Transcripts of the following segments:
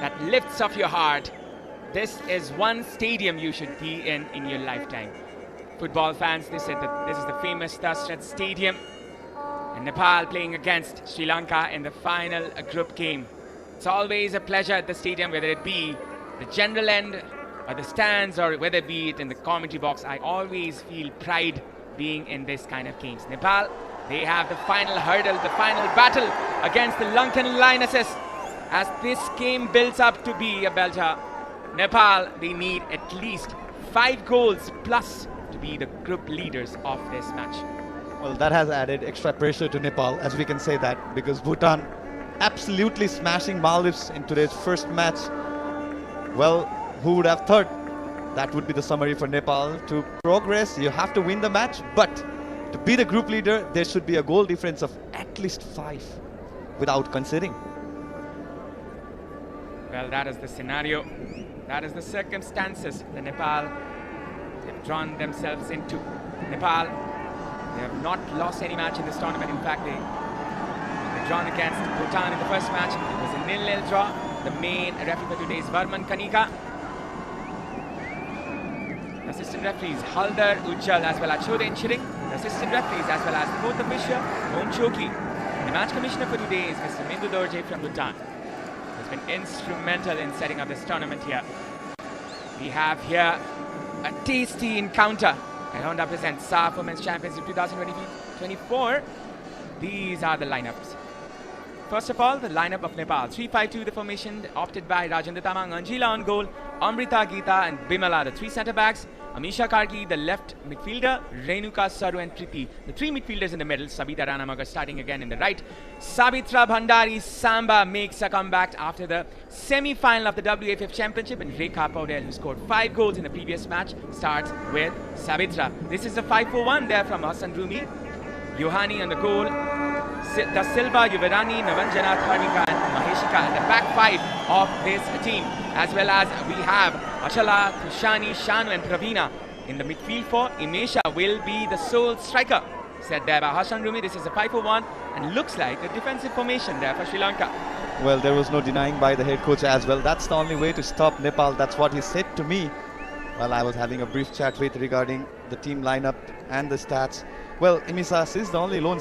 that lifts off your heart. This is one stadium you should be in your lifetime. Football fans, they said that this is the famous Dashrath Stadium. And Nepal playing against Sri Lanka in the final group game. It's always a pleasure at the stadium, whether it be the general end or the stands or whether it be it in the commentary box. I always feel pride being in this kind of games. Nepal, they have the final hurdle, the final battle against the Lankan Lionesses. As this game builds up to be a belter, Nepal, they need at least 5 goals plus to be the group leaders of this match. Well, that has added extra pressure to Nepal, as we can say that, because Bhutan absolutely smashing Maldives in today's first match. Well, who would have thought? That would be the summary for Nepal. To progress, you have to win the match, but to be the group leader, there should be a goal difference of at least 5 without conceding. Well, that is the scenario. That is the circumstances that Nepal have drawn themselves into. Nepal, they have not lost any match in this tournament. In fact, they've drawn against Bhutan in the first match. It was a 0-0 draw. The main referee for today is Varman Kanika. Assistant referees Haldar Ujjal as well as Choden Chiring. The assistant referees as well as the fourth official Om Choki. The match commissioner for today is Mr. Mindu Dorje from Bhutan. Has been instrumental in setting up this tournament here. We have here a tasty encounter. Honda presents saff Women's Championship 2024. These are the lineups. First of all, the lineup of Nepal. 3-5-2, the formation opted by Rajendra Tamang, Anjila on goal, Amrita, Geeta and Bimala, the 3 centre-backs. Amisha Karki, the left midfielder, Renuka, Saru and Priti, the 3 midfielders in the middle. Sabita Ranamagar starting again in the right. Sabitra Bhandari Samba makes a comeback after the semi-final of the WFF Championship, and Rekha Paudel, who scored 5 goals in the previous match, starts with Sabitra. This is a 5-4-1 there from Hassan Rumi. Yohani on the goal, Da Silva, Yuvarani, Navanjana, Tharnika and Maheshika, the back 5 of this team, as well as we have Achala, Tushani, Shanu and Pravina in the midfield. For Imesha will be the sole striker, said there by Hassan Rumi. This is a 5-4-1 and looks like a defensive formation there for Sri Lanka. Well, there was no denying by the head coach as well. That's the only way to stop Nepal. That's what he said to me while I was having a brief chat with regarding the team lineup and the stats. Well, Imisas is the only lone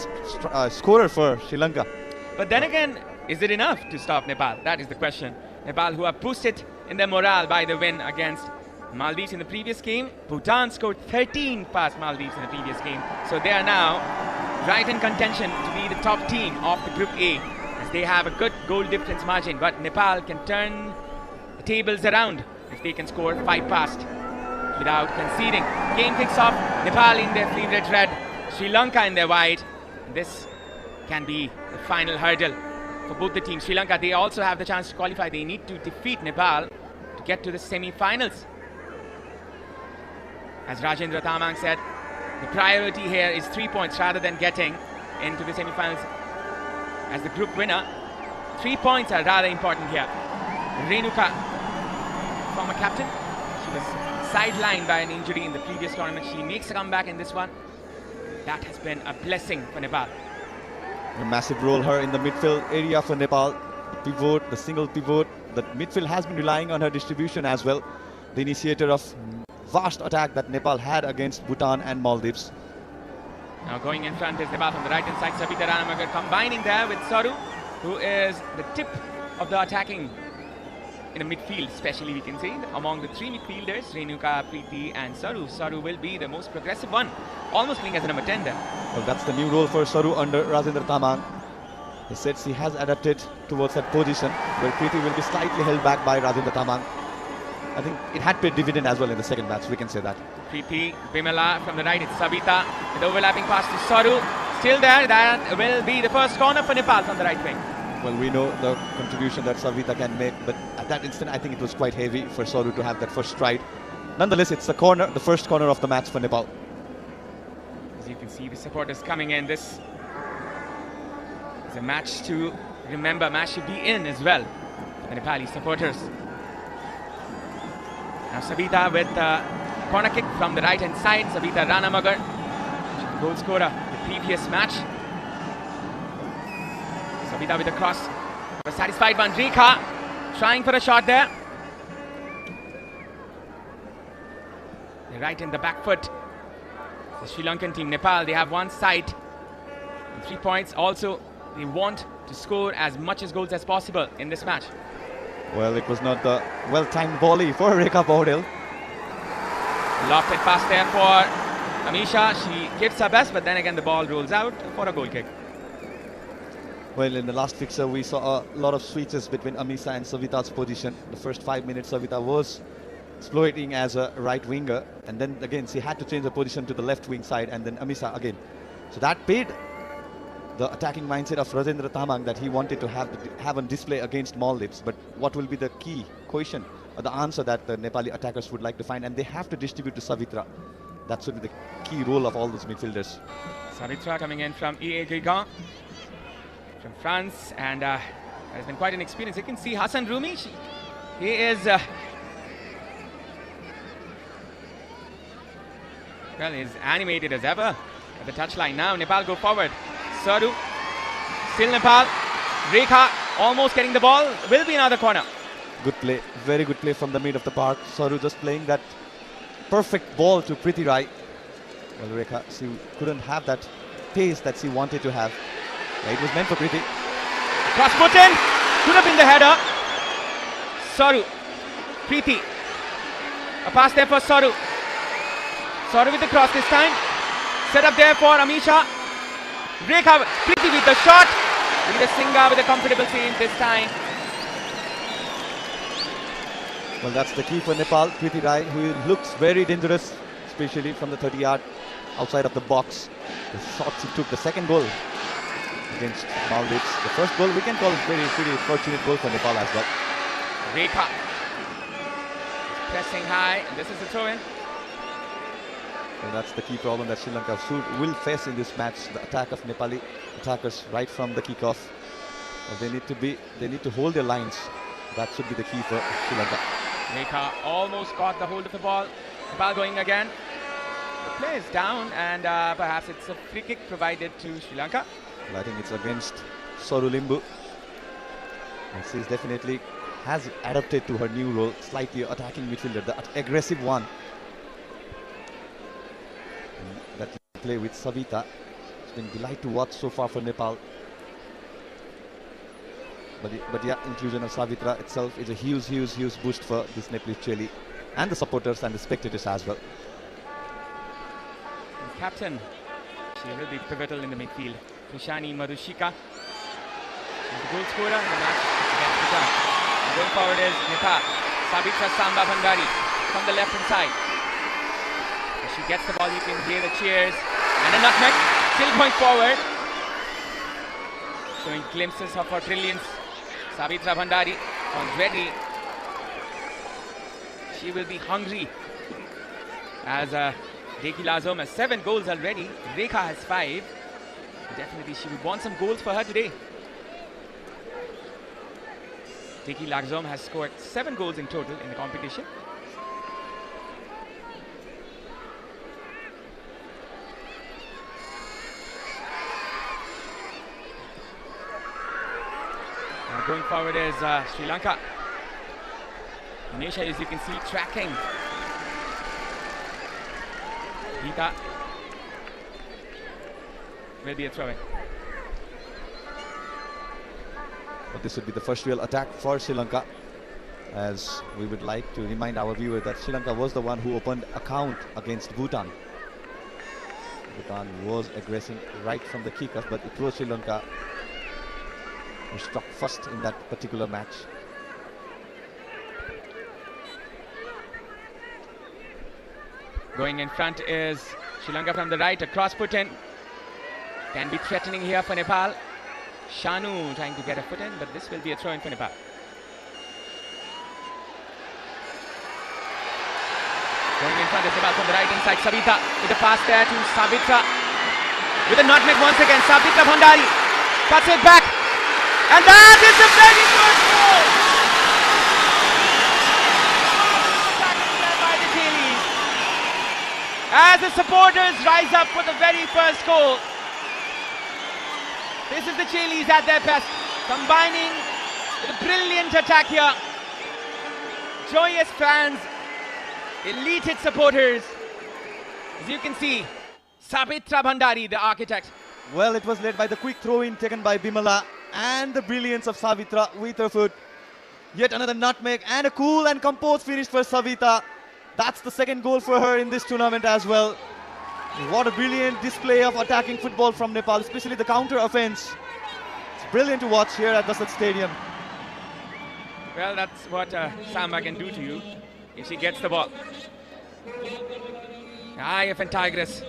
scorer for Sri Lanka. But then again, is it enough to stop Nepal? That is the question. Nepal, who are boosted in their morale by the win against Maldives in the previous game. Bhutan scored 13 past Maldives in the previous game. So they are now right in contention to be the top team of the Group A, as they have a good goal difference margin. But Nepal can turn the tables around if they can score 5 past without conceding. Game kicks off. Nepal in their favorite red, Sri Lanka in their white. This can be the final hurdle for both the teams. Sri Lanka, they also have the chance to qualify. They need to defeat Nepal to get to the semi-finals. As Rajendra Tamang said, the priority here is 3 points rather than getting into the semi-finals as the group winner. 3 points are rather important here. Renuka, former captain, she was sidelined by an injury in the previous tournament. She makes a comeback in this one. That has been a blessing for Nepal. A massive role her in the midfield area for Nepal. Pivot, the single pivot. The midfield has been relying on her distribution as well. The initiator of vast attack that Nepal had against Bhutan and Maldives. Now going in front is Nepal from the right hand side. Sabita Ranamagar combining there with Saru, who is the tip of the attacking in the midfield, especially we can say. Among the 3 midfielders, Renuka, Preeti and Saru. Saru will be the most progressive one, almost playing as a number 10 there. Well, that's the new role for Saru under Rajendra Tamang. He said she has adapted towards that position, where Preeti will be slightly held back by Rajendra Tamang. I think it had paid dividend as well in the second match, we can say that. Preeti, Bimala from the right, it's Sabita with overlapping pass to Saru. Still there, that will be the first corner for Nepal from the right wing. Well, we know the contribution that Savita can make, but at that instant, I think it was quite heavy for Saru to have that first stride. Nonetheless, it's the corner, the first corner of the match for Nepal. As you can see, the supporters coming in. This is a match to remember, match to be in as well for the Nepali supporters. Now Sabita with the corner kick from the right hand side. Sabita Ranamagar, goal scorer the previous match. Sabita with a cross. A satisfied one. Rekha trying for a shot there. They're right in the back foot. The Sri Lankan team, Nepal, they have one side. 3 points. Also, they want to score as much as goals as possible in this match. Well, it was not the well-timed volley for Rekha Paudel. Lofted pass there for Amisha. She gives her best, but then again the ball rolls out for a goal kick. Well, in the last fixture, we saw a lot of switches between Amisha and Savita's position. The first 5 minutes, Savita was exploiting as a right winger, and then again she had to change the position to the left wing side, and then Amisha again. So that paid the attacking mindset of Rajendra Tamang that he wanted to have on display against Maldives. But what will be the key question, or the answer that the Nepali attackers would like to find? And they have to distribute to Savitra. That should be the key role of all those midfielders. Savitra coming in from EA Guingamp from France, and has been quite an experience. You can see Hassan Rumi. He is well, he's animated as ever at the touchline. Now Nepal go forward. Saru, still Nepal. Rekha almost getting the ball. Will be another corner. Good play, very good play from the mid of the park. Saru just playing that perfect ball to Preeti Rai. Well, Rekha, she couldn't have that pace that she wanted to have. It was meant for Preeti. Cross put in. Could have been the header. Saru, Preeti. A pass there for Saru. Saru with the cross this time. Set up there for Amisha. Rekha, Preeti with the shot. With the Singha with a comfortable save this time. Well, that's the key for Nepal. Preeti Rai, who looks very dangerous, especially from the 30-yard outside of the box. The shot she took, the second goal against Maldives. The first goal we can call it pretty fortunate goal for Nepal as well. Rekha pressing high, and this is the throw-in. Well, that's the key problem that Sri Lanka will face in this match. The attack of Nepali attackers right from the kickoff. Well, they need to hold their lines. That should be the key for Sri Lanka. Rekha almost got the hold of the ball. Nepal going again. The play is down, and perhaps it's a free kick provided to Sri Lanka. Well, I think it's against Saru Limbu. And she's definitely has adapted to her new role, slightly attacking midfielder, the aggressive one. And that play with Savita, it's been a delight to watch so far for Nepal. But yeah, inclusion of Savitra itself is a huge boost for this Nepalese Cheli and the supporters and the spectators as well. And captain, she will be pivotal in the midfield. Krishani Madhushika, the goal scorer in the match against Bhutan. Going forward is Nepal. Savitra Samba Bhandari from the left hand side. As she gets the ball, you can hear the cheers. And a nutmeg, still going forward. Showing glimpses of her brilliance. Savitra Bhandari was ready. She will be hungry. As Deki Lazom has 7 goals already. Rekha has 5. Definitely she would want some goals for her today. Deki Lazom has scored 7 goals in total in the competition. Going forward is Sri Lanka. Nisha, as you can see, tracking. Geeta will be a throw-in. But this would be the first real attack for Sri Lanka, as we would like to remind our viewers that Sri Lanka was the one who opened account against Bhutan. Bhutan was aggressing right from the kickoff, but it was Sri Lanka who struck first in that particular match. Going in front is Sri Lanka from the right, a cross put in. Can be threatening here for Nepal. Shanu trying to get a foot in, but this will be a throw in for Nepal. Going in front is Nepal from the right inside. Savita with a pass there to Savitra. With a nutmeg once again. Savitra Bhandari cuts it back. And that is a very good goal! By the Chilis. As the supporters rise up for the very first goal. This is the Chilis at their best, combining with a brilliant attack here. joyous fans, elated supporters. As you can see, Sabitra Bhandari, the architect. Well, it was led by the quick throw-in taken by Bimala and the brilliance of Savitra with her foot. Yet another nutmeg and a cool and composed finish for Savita. That's the second goal for her in this tournament as well. What a brilliant display of attacking football from Nepal, especially the counter offense. It's brilliant to watch here at Dasat Stadium. Well, that's what Samba can do to you if she gets the ball. IFN Tigress.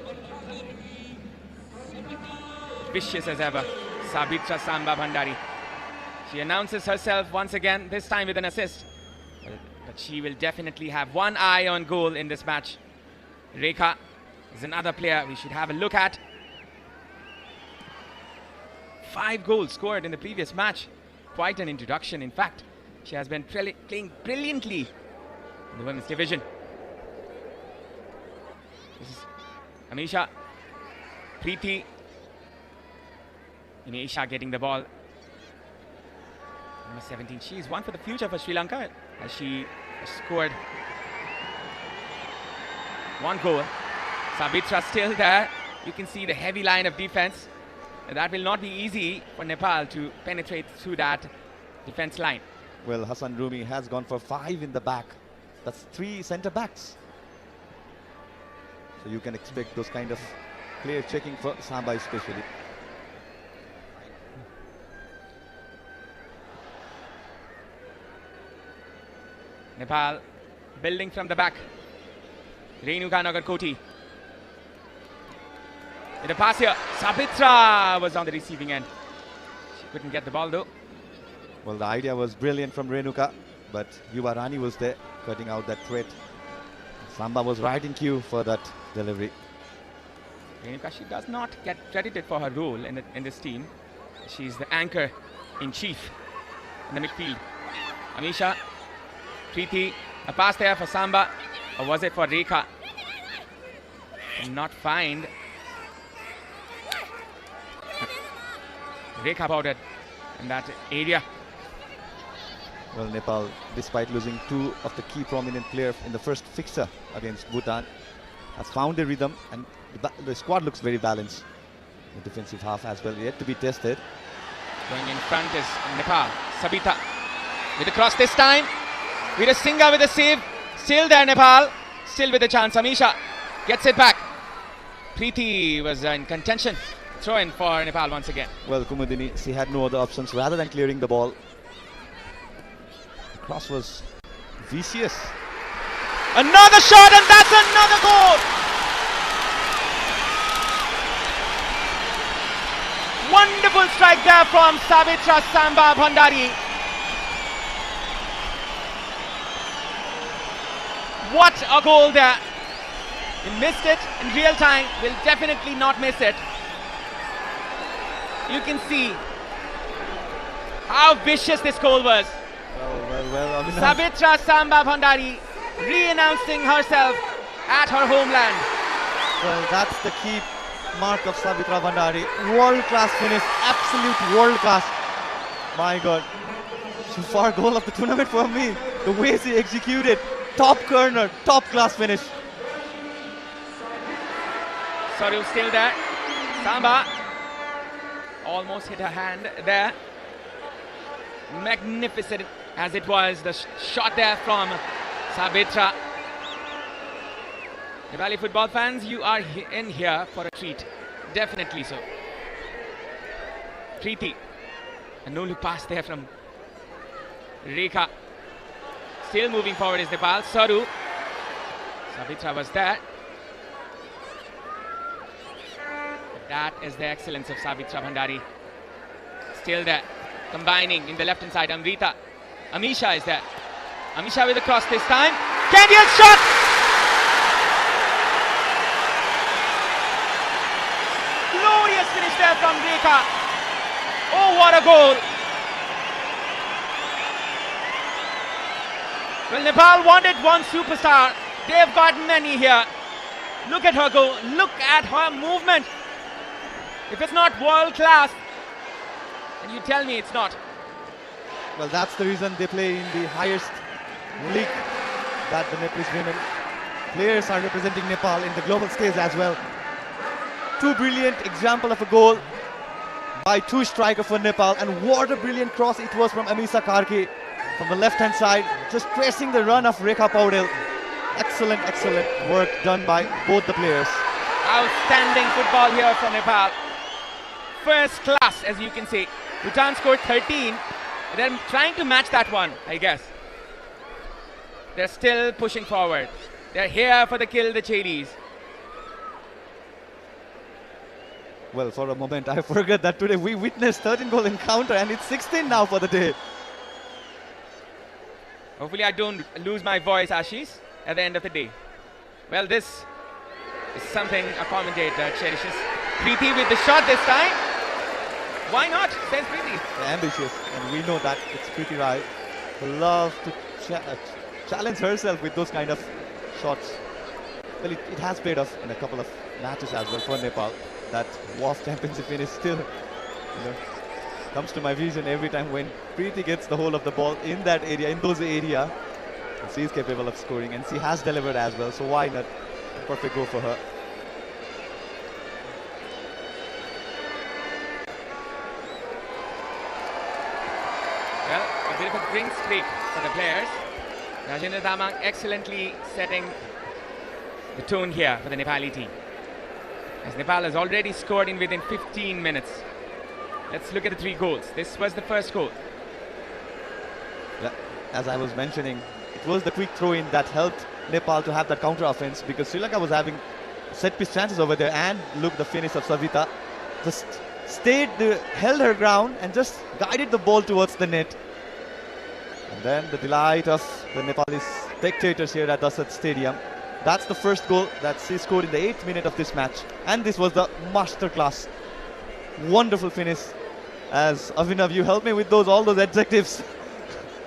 Vicious as ever. Sabitra Samba Bhandari. She announces herself once again, this time with an assist. But she will definitely have one eye on goal in this match. Rekha is another player we should have a look at. 5 goals scored in the previous match. Quite an introduction, in fact. She has been playing brilliantly in the women's division. This is Amisha. Preeti. Isha getting the ball. Number 17. She is one for the future for Sri Lanka as she scored 1 goal. Sabitra still there. You can see the heavy line of defense. That will not be easy for Nepal to penetrate through that defense line. Well, Hassan Rumi has gone for 5 in the back. That's 3 centre backs. So you can expect those kind of players checking for Samba especially. Nepal building from the back. Renuka Nagarkoti. With a pass here. Sabitra was on the receiving end. She couldn't get the ball though. Well, the idea was brilliant from Renuka, but Yuva Rani was there cutting out that threat. Samba was right in queue for that delivery. Renuka, she does not get credited for her role in this team. She's the anchor in chief in the midfield. Amisha. Preeti, a pass there for Samba, or was it for Rekha? Not find. Rekha powdered in that area. Well, Nepal, despite losing 2 of the key prominent players in the first fixture against Bhutan, has found a rhythm, and the squad looks very balanced. The defensive half as well, yet to be tested. Going in front is Nepal. Sabita with a cross this time. Veera Singha with a save. Still there, Nepal. Still with a chance. Amisha gets it back. Preeti was in contention. Throw in for Nepal once again. Well, Kumudini, she had no other options rather than clearing the ball. The cross was vicious. Another shot, and that's another goal. Wonderful strike there from Sabitra Samba Bhandari. What a goal there. He missed it in real time. Will definitely not miss it. You can see how vicious this goal was. Well, Sabitra Samba Bhandari re-announcing herself at her homeland. Well, that's the key mark of Sabitra Bhandari. World-class finish. Absolute world-class. My God. So far goal of the tournament for me. The way she executed. Top corner, top class finish. Saru still there. Samba almost hit her hand there. Magnificent as it was, the shot there from Sabitra. Nepali football fans, you are in here for a treat. Definitely so. Preeti. A no-look pass there from Rekha. Still moving forward is Nepal. Saru. Sabitra was there. That is the excellence of Sabitra Bhandari. Still there. Combining in the left hand side. Amrita. Amisha is there. Amisha with a cross this time. Kenya's shot! Glorious finish there from Rekha. Oh, what a goal! Well, Nepal wanted one superstar. They've got many here. Look at her go. Look at her movement. If it's not world class, then you tell me it's not. Well, that's the reason they play in the highest league that the Nepalese women players are representing Nepal in the global stage as well. Two brilliant example of a goal by two striker for Nepal, and what a brilliant cross it was from Amisa Karki from the left hand side, just tracing the run of Rekha Paudel. Excellent work done by both the players. Outstanding football here from Nepal. First class, as you can see. Bhutan scored 13. They're trying to match that one, I guess. They're still pushing forward. They're here for the kill the Chadis. Well, for a moment I forgot that today we witnessed 13-goal encounter, and it's 16 now for the day. Hopefully I don't lose my voice, Ashish, at the end of the day. Well, this is something a commentator cherishes. Preeti with the shot this time. Why not, says Preeti. Ambitious, and we know that it's Preeti Rai who loves to challenge herself with those kind of shots. Well, it has paid off in a couple of matches as well for Nepal. That WAF championship finish still comes to my vision every time when Preeti gets the hold of the ball in that area, in those area. And she is capable of scoring, and she has delivered as well, so why not? Perfect goal for her. Well, a bit of a drink streak for the players. Rajendra Damang excellently setting the tone here for the Nepali team, as Nepal has already scored in within 15 minutes. Let's look at the three goals. This was the first goal. Yeah, as I was mentioning, it was the quick throw-in that helped Nepal to have that counter-offense, because Sri Lanka was having set-piece chances over there, and look, the finish of Savita just held her ground and just guided the ball towards the net. And then the delight of the Nepalese spectators here at Dasat Stadium. That's the first goal that she scored in the 8th minute of this match, and this was the masterclass. Wonderful finish. As Avinav, you help me with all those adjectives.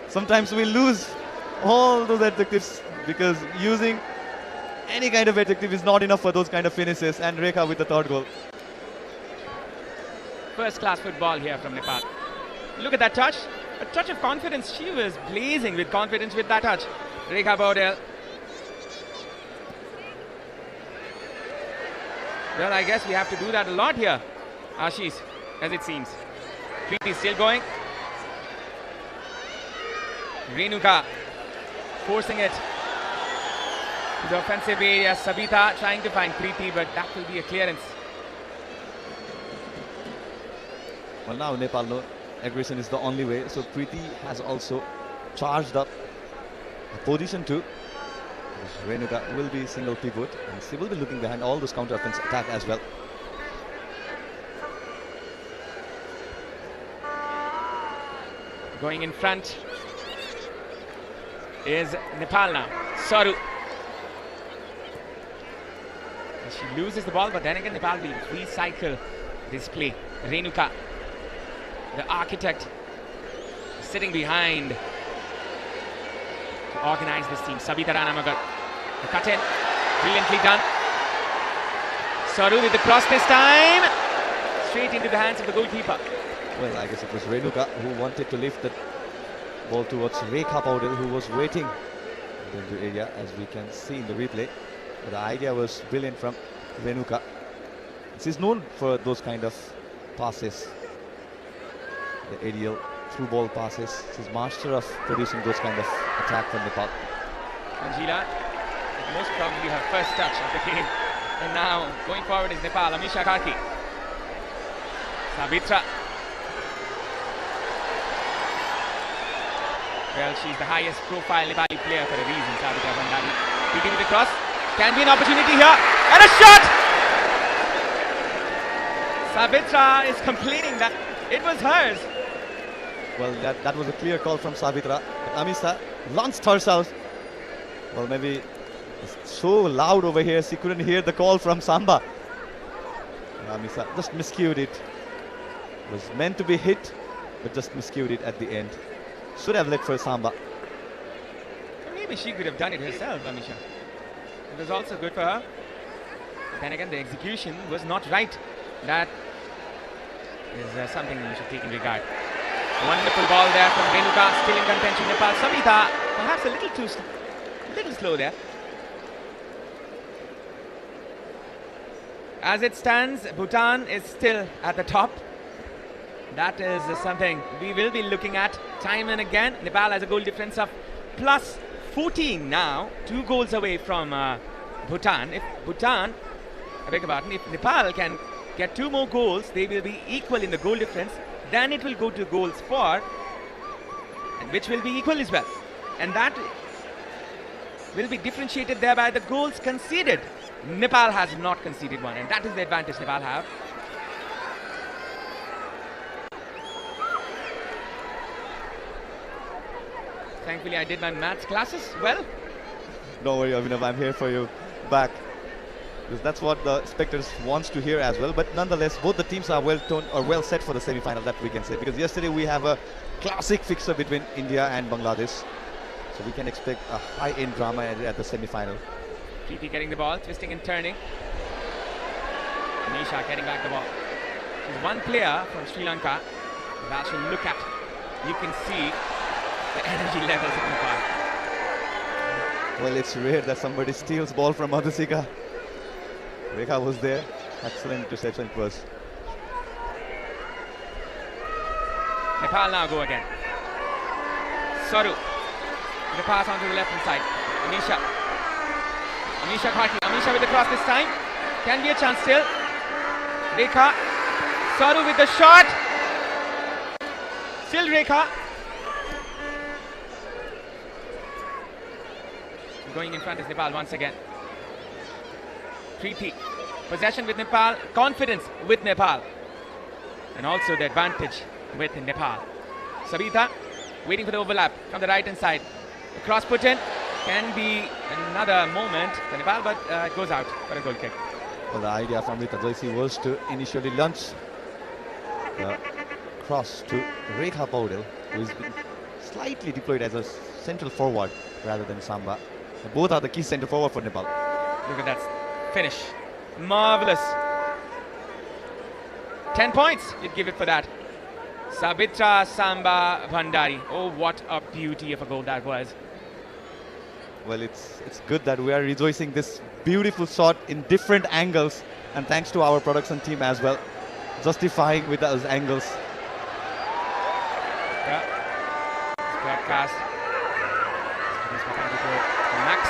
Sometimes we lose all those adjectives because using any kind of adjective is not enough for those kind of finishes. And Rekha with the third goal. First class football here from Nepal. Look at that touch. A touch of confidence. She was blazing with confidence with that touch. Rekha Paudel. Well, I guess we have to do that a lot here, Ashish, as it seems. Preeti still going. Renuka forcing it to the offensive area. Sabita trying to find Preeti, but that will be a clearance. Well, now Nepal know aggression is the only way, so Preeti has also charged up a position too. Renuka will be single pivot, and she will be looking behind all those counter-offense attack as well. Going in front is Nepal now. Saru. She loses the ball, but then again Nepal will recycle this play. Renuka, the architect, sitting behind to organize this team. Sabita Ranamagar, the cut in, brilliantly done. Saru with the cross this time, straight into the hands of the goalkeeper. Well, I guess it was Renuka who wanted to lift the ball towards Rekha Paudel, who was waiting in the area, as we can see in the replay. But the idea was brilliant from Renuka. She's known for those kind of passes, the aerial through ball passes. She's master of producing those kind of attack from Nepal. Angela, most probably her first touch of the game. And now going forward is Nepal. Amisha Karki. Savitra. Well, she's the highest profile Nepali player for a reason, Savitra Bhandari. Beating with the cross. Can be an opportunity here. And a shot! Savitra is complaining that it was hers. Well, that was a clear call from Savitra. But Amisa launched herself. Well, maybe it's so loud over here, she couldn't hear the call from Samba. Amisa just miscued it. It was meant to be hit, but just miscued it at the end. Should have let for Samba. Maybe she could have done it herself, Amisha. It was also good for her. Then again, the execution was not right. That is something you should take in regard. Wonderful ball there from Renuka, still in contention. Nepal. Sabita perhaps a little slow there. As it stands, Bhutan is still at the top. That is something we will be looking at time and again. Nepal has a goal difference of plus 14 now, 2 goals away from Bhutan. If Bhutan, I beg your pardon, if Nepal can get 2 more goals, they will be equal in the goal difference. Then it will go to goals for, and which will be equal as well. And that will be differentiated there by the goals conceded. Nepal has not conceded one, and that is the advantage Nepal have. Thankfully, I did my maths classes well. Don't worry, Abhinav, I'm here for you back. Because that's what the spectators wants to hear as well. But nonetheless, both the teams are well set for the semi-final, that we can say. Because yesterday we have a classic fixture between India and Bangladesh. So we can expect a high-end drama at the semi-final. Preeti getting the ball, twisting and turning. Nisha getting back the ball. She's one player from Sri Lanka that she'll look at. You can see the energy levels of Nepal. Well, it's rare that somebody steals ball from Madhusika. Rekha was there. Excellent interception it was. Nepal now go again. Saru. The pass onto the left hand side. Amisha. Amisha Khaki. Amisha with the cross this time. Can be a chance still. Rekha. Saru with the shot. Still Rekha. Going in front is Nepal once again. Preeti. Possession with Nepal. Confidence with Nepal. And also the advantage with Nepal. Sabita waiting for the overlap from the right hand side. The cross put in. Can be another moment for Nepal, but it goes out for a goal kick. Well, the idea from Rita Joyce was to initially launch the cross to Rekha Paudel, who is slightly deployed as a central forward rather than Samba. And both are the key centre forward for Nepal. Look at that finish. Marvellous. 10 points you'd give it for that. Sabitra Samba Bhandari. Oh, what a beauty of a goal that was. Well, it's good that we are rejoicing this beautiful shot in different angles, and thanks to our production team as well, justifying with those angles. Yeah. Broadcast. Max.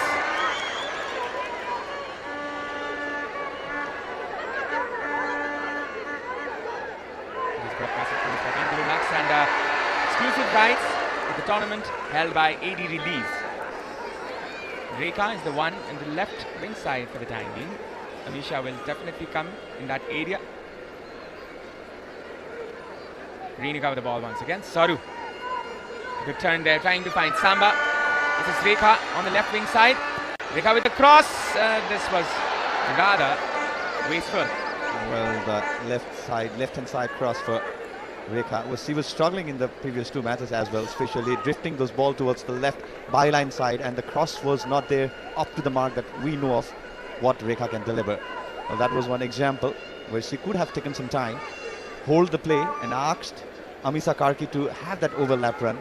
Max and exclusive rights at the tournament held by AD Release. Rekha is the one in the left wing side for the time being. Amisha will definitely come in that area. Renuka with the ball once again. Saru. Good turn there, trying to find Samba. This is Rekha on the left wing side. Rekha with the cross. This was rather wasteful. Well, the left-hand side cross for Rekha. She was struggling in the previous 2 matches as well, especially drifting those ball towards the left byline side, and the cross was not there up to the mark that we know of what Rekha can deliver. Well, that was one example where she could have taken some time, hold the play, and asked Amisa Karki to have that overlap run.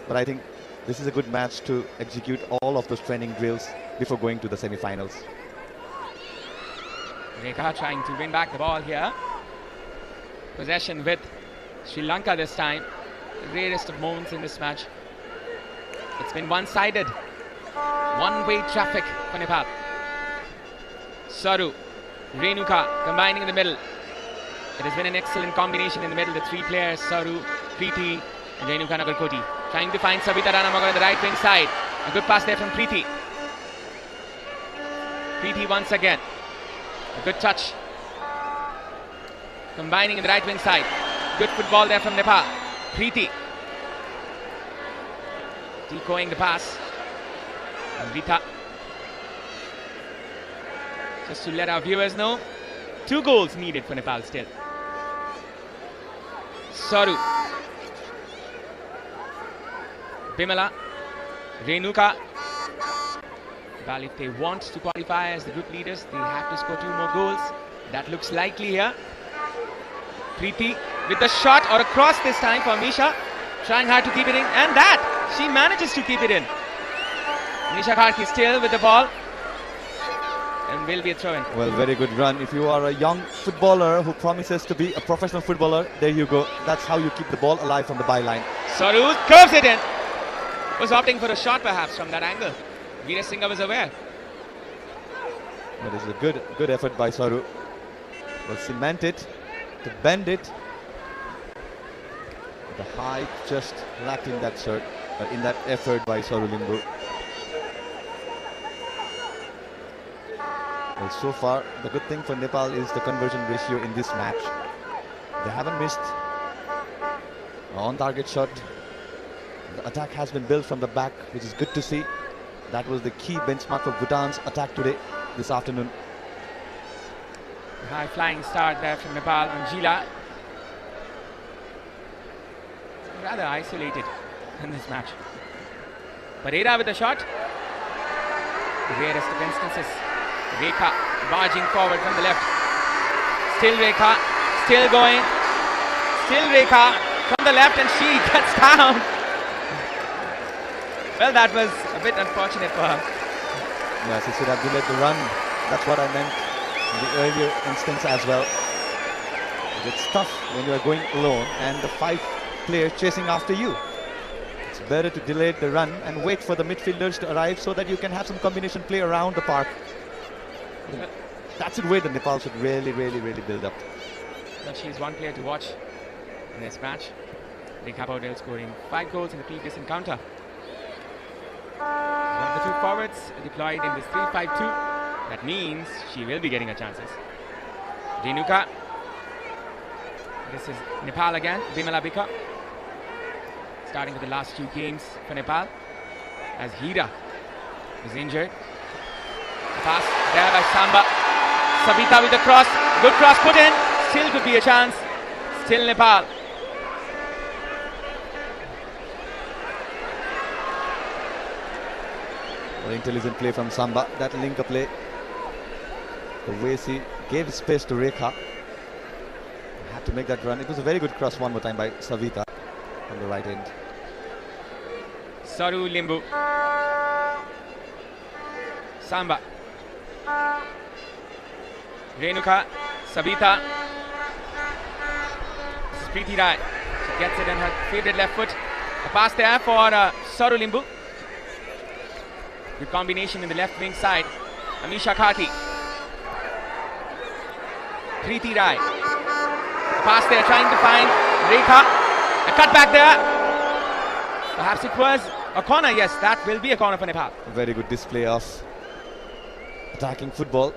But I think this is a good match to execute all of those training drills before going to the semi-finals. Rekha trying to win back the ball here. Possession with Sri Lanka this time. The rarest of moments in this match. It's been one-sided. One-way traffic for Nepal. Saru. Renuka combining in the middle. It has been an excellent combination in the middle. The 3 players, Saru, Preeti and Renuka Nagarkoti. Trying to find Sabita Ranamagar on the right wing side. A good pass there from Preeti. Preeti once again. A good touch. Combining in the right wing side. Good football there from Nepal. Preeti. Decoying the pass. And Rita. Just to let our viewers know, 2 goals needed for Nepal still. Saru. Bimala. Renuka. Well, if they want to qualify as the group leaders, they have to score 2 more goals. That looks likely here. Preeti with the shot or a cross this time for Amisha. Trying hard to keep it in, and that she manages to keep it in. Amisha Karki still with the ball. And will be a throw-in. Well, very good run. If you are a young footballer who promises to be a professional footballer, there you go. That's how you keep the ball alive from the byline. Saru curves it in. Was opting for a shot perhaps from that angle. Veera Singh was aware. That is a good effort by Saru. To cement it, to bend it. The height just lacked in that shot, but in that effort by Saru Limbu. Well, so far, the good thing for Nepal is the conversion ratio in this match. They haven't missed an on-target shot. The attack has been built from the back, which is good to see. That was the key benchmark for Bhutan's attack today, this afternoon. High flying start there from Nepal on Jila. Rather isolated in this match. Pereira with a shot. The rarest of instances. Rekha barging forward from the left. Still Rekha, still going. Still Rekha from the left, and she gets down. Well, that was a bit unfortunate for her. Yes, he should have delayed the run. That's what I meant in the earlier instance as well. It's tough when you are going alone and the 5 players chasing after you. It's better to delay the run and wait for the midfielders to arrive so that you can have some combination play around the park. That's the way the Nepal should really build up. Well, she's one player to watch in this match. Rekha Paudel scoring 5 goals in the previous encounter. One of the 2 forwards deployed in this 3-5-2. That means she will be getting her chances. Renuka. This is Nepal again. Bimala Bika. Starting with the last 2 games for Nepal. As Hira is injured. Pass there by Samba. Savita with the cross. Good cross put in. Still could be a chance. Still Nepal. Well, intelligent play from Samba. That link-up play. The way she gave space to Rekha. Had to make that run. It was a very good cross one more time by Savita on the right end. Saru Limbu. Samba. Renuka. Savita. This is Preeti Rai. She gets it in her favorite left foot. A pass there for Saru Limbu. Good combination in the left wing side. Amisha Khati. Preeti Rai. A pass there trying to find Rekha. A cut back there. Perhaps it was a corner. Yes, that will be a corner for Nepal. A very good display of attacking football.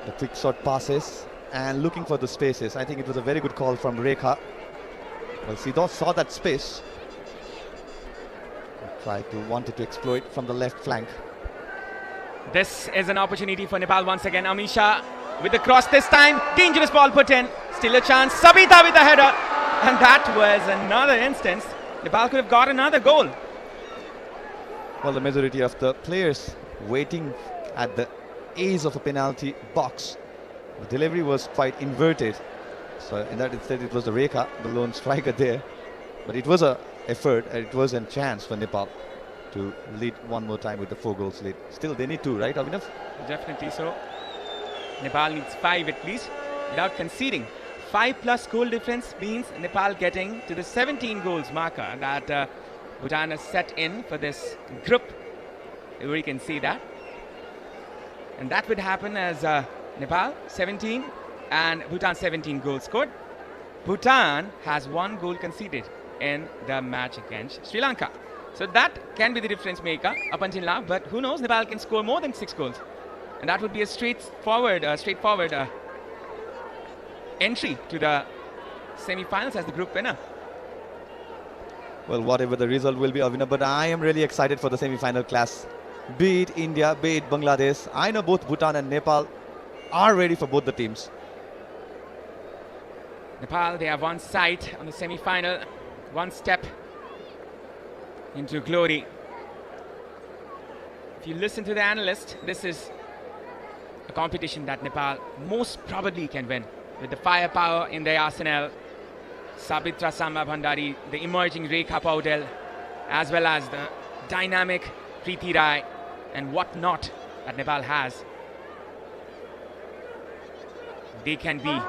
The quick short passes and looking for the spaces. I think it was a very good call from Rekha. Well, Siddharth saw that space. Wanted to exploit from the left flank. This is an opportunity for Nepal once again. Amisha with the cross this time. Dangerous ball put in. Still a chance. Sabita with the header. And that was another instance. Nepal could have got another goal. Well, the majority of the players waiting at the edge of a penalty box. The delivery was quite inverted. So in that instead it was the Rekha, the lone striker there. But it was a effort and it was a chance for Nepal to lead one more time with the 4 goals lead. Still they need 2, right, Abhinav? Definitely so. Nepal needs 5 at least without conceding. 5+ goal difference means Nepal getting to the 17 goals marker that Bhutan has set in for this group. We can see that. And that would happen as Nepal 17 and Bhutan 17 goals scored. Bhutan has 1 goal conceded in the match against Sri Lanka. So that can be the difference maker up until now, but who knows, Nepal can score more than 6 goals. And that would be a straightforward entry to the semi-finals as the group winner. Well, whatever the result will be, Avinav, but I am really excited for the semi-final clash. Be it India, be it Bangladesh. I know both Bhutan and Nepal are ready for both the teams. Nepal, they have one sight on the semi-final, one step into glory. If you listen to the analyst, this is a competition that Nepal most probably can win. With the firepower in their arsenal, Sabitra Samba the emerging Rekha Paudel, as well as the dynamic Preeti Rai, and what not that Nepal has. They can be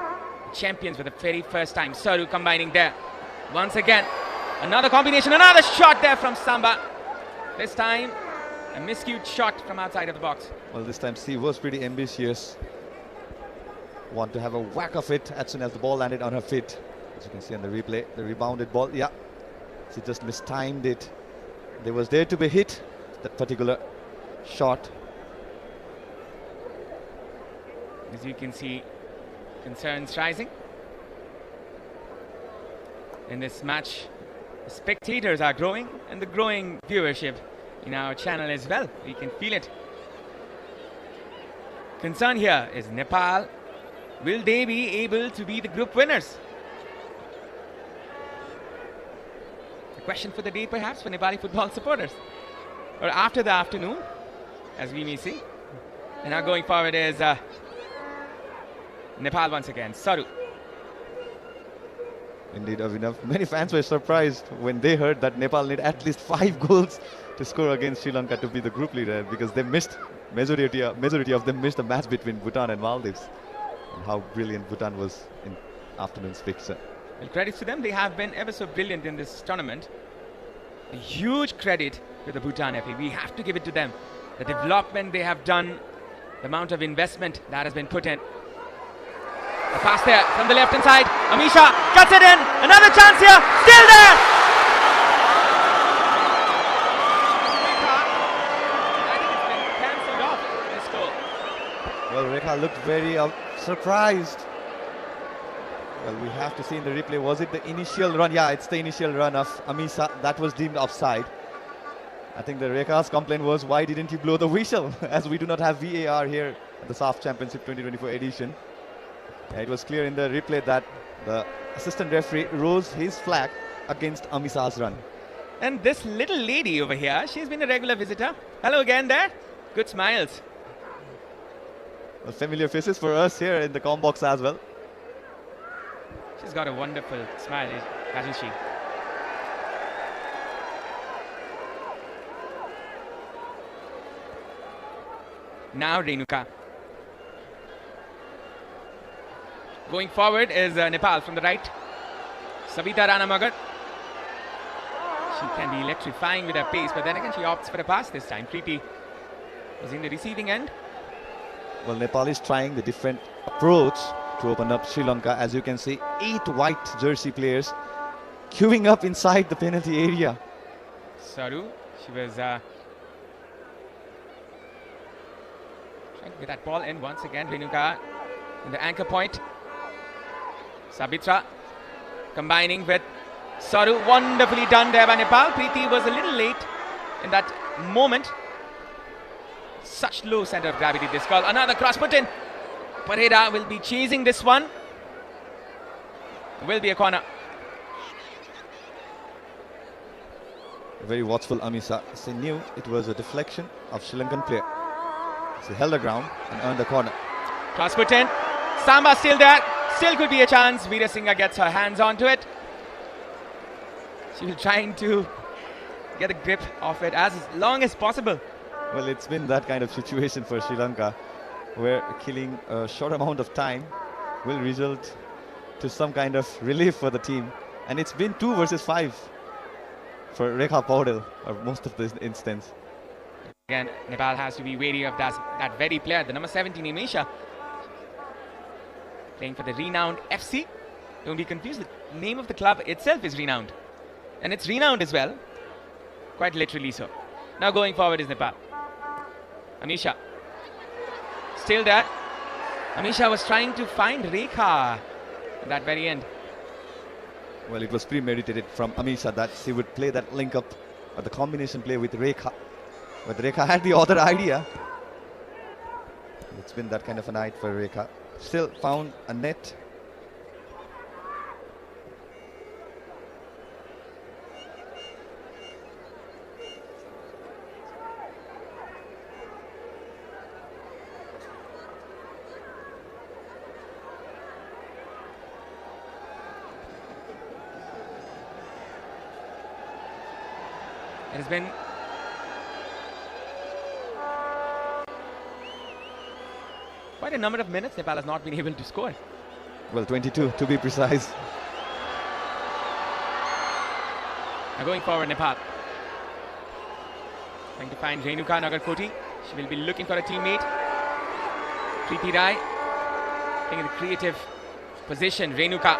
champions for the very first time. Saru combining there. Once again, another combination, another shot there from Samba. This time, a miscued shot from outside of the box. Well, this time Steve was pretty ambitious. Want to have a whack of it as soon as the ball landed on her feet. As you can see on the replay, the rebounded ball, yeah. She just mistimed it. There was there to be hit, that particular shot. As you can see, concerns rising. In this match, the spectators are growing and the growing viewership in our channel as well. We can feel it. Concern here is Nepal. Will they be able to be the group winners? A question for the day perhaps for Nepali football supporters. Or after the afternoon, as we may see. And now going forward is Nepal once again. Saru. Indeed, Avinav. Many fans were surprised when they heard that Nepal need at least 5 goals to score against Sri Lanka to be the group leader, because they missed, majority of them missed the match between Bhutan and Maldives. And how brilliant Bhutan was in afternoon's fixture. Well, credits to them. They have been ever so brilliant in this tournament. A huge credit to the Bhutan FA. We have to give it to them. The development they have done, the amount of investment that has been put in. A pass there from the left-hand side. Amisha cuts it in. Another chance here. Still there. I think it's been cancelled off, this goal. Well, Rekha looked very surprised. Well, we have to see in the replay, was it the initial run? Yeah, it's the initial run of Amisha that was deemed offside. I think the Rekha's complaint was, why didn't you blow the whistle? As we do not have VAR here at the SAF Championship 2024 edition. It was clear in the replay that the assistant referee rose his flag against Amisha's run. And this little lady over here, she's been a regular visitor. Hello again there. Good smiles. Well, familiar faces for us here in the comm box as well. She's got a wonderful smile, hasn't she? Now Renuka. Going forward is Nepal from the right. Savita Ranamagar. She can be electrifying with her pace, but then again she opts for a pass this time. Preeti was in the receiving end. Well, Nepal is trying the different approach to open up Sri Lanka. As you can see, 8 white jersey players queuing up inside the penalty area. Saru, she was trying to get that ball in once again. Renuka in the anchor point. Sabitra combining with Saru. Wonderfully done there by Nepal. Preeti was a little late in that moment. Such low center of gravity this call. Another cross put in. Pereira will be chasing this one. Will be a corner. Very watchful Amisha. She knew it was a deflection of Sri Lankan player. She held the ground and earned the corner. Cross put in. Samba still there. Still could be a chance. Veera Singha gets her hands onto it. She was trying to get a grip of it as long as possible. Well, it's been that kind of situation for Sri Lanka, where killing a short amount of time will result to some kind of relief for the team. And it's been 2 versus 5 for Rekha Paudel, or most of this instance. Again, Nepal has to be wary of that very player, the number 17, Imisha. Playing for the renowned FC. Don't be confused, the name of the club itself is renowned. And it's renowned as well. Quite literally so. Now going forward is Nepal. Amisha. Still there. Amisha was trying to find Rekha at that very end. Well, it was premeditated from Amisha that she would play that link up or the combination play with Rekha. But Rekha had the other idea. It's been that kind of a night for Rekha. Still found a net. It has been quite a number of minutes Nepal has not been able to score. Well, 22 to be precise. Now going forward, Nepal. Trying to find Renuka Nagarkoti. She will be looking for a teammate. Preeti Rai taking the creative position. Renuka,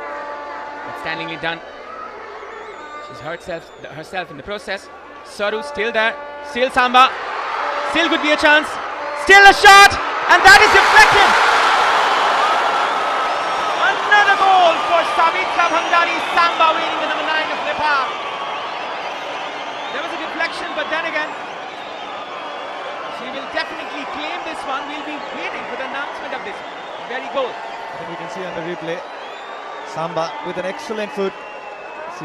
outstandingly done. She's hurt herself in the process. Saru still there. Still Samba. Still could be a chance. Still a shot. And that is deflected. Another goal for Savitra Bhandari Samba, wearing the number 9 of Nepal. There was a deflection, but then again, she will definitely claim this one. We'll be waiting for the announcement of this very goal. I think we can see on the replay, Samba with an excellent foot. She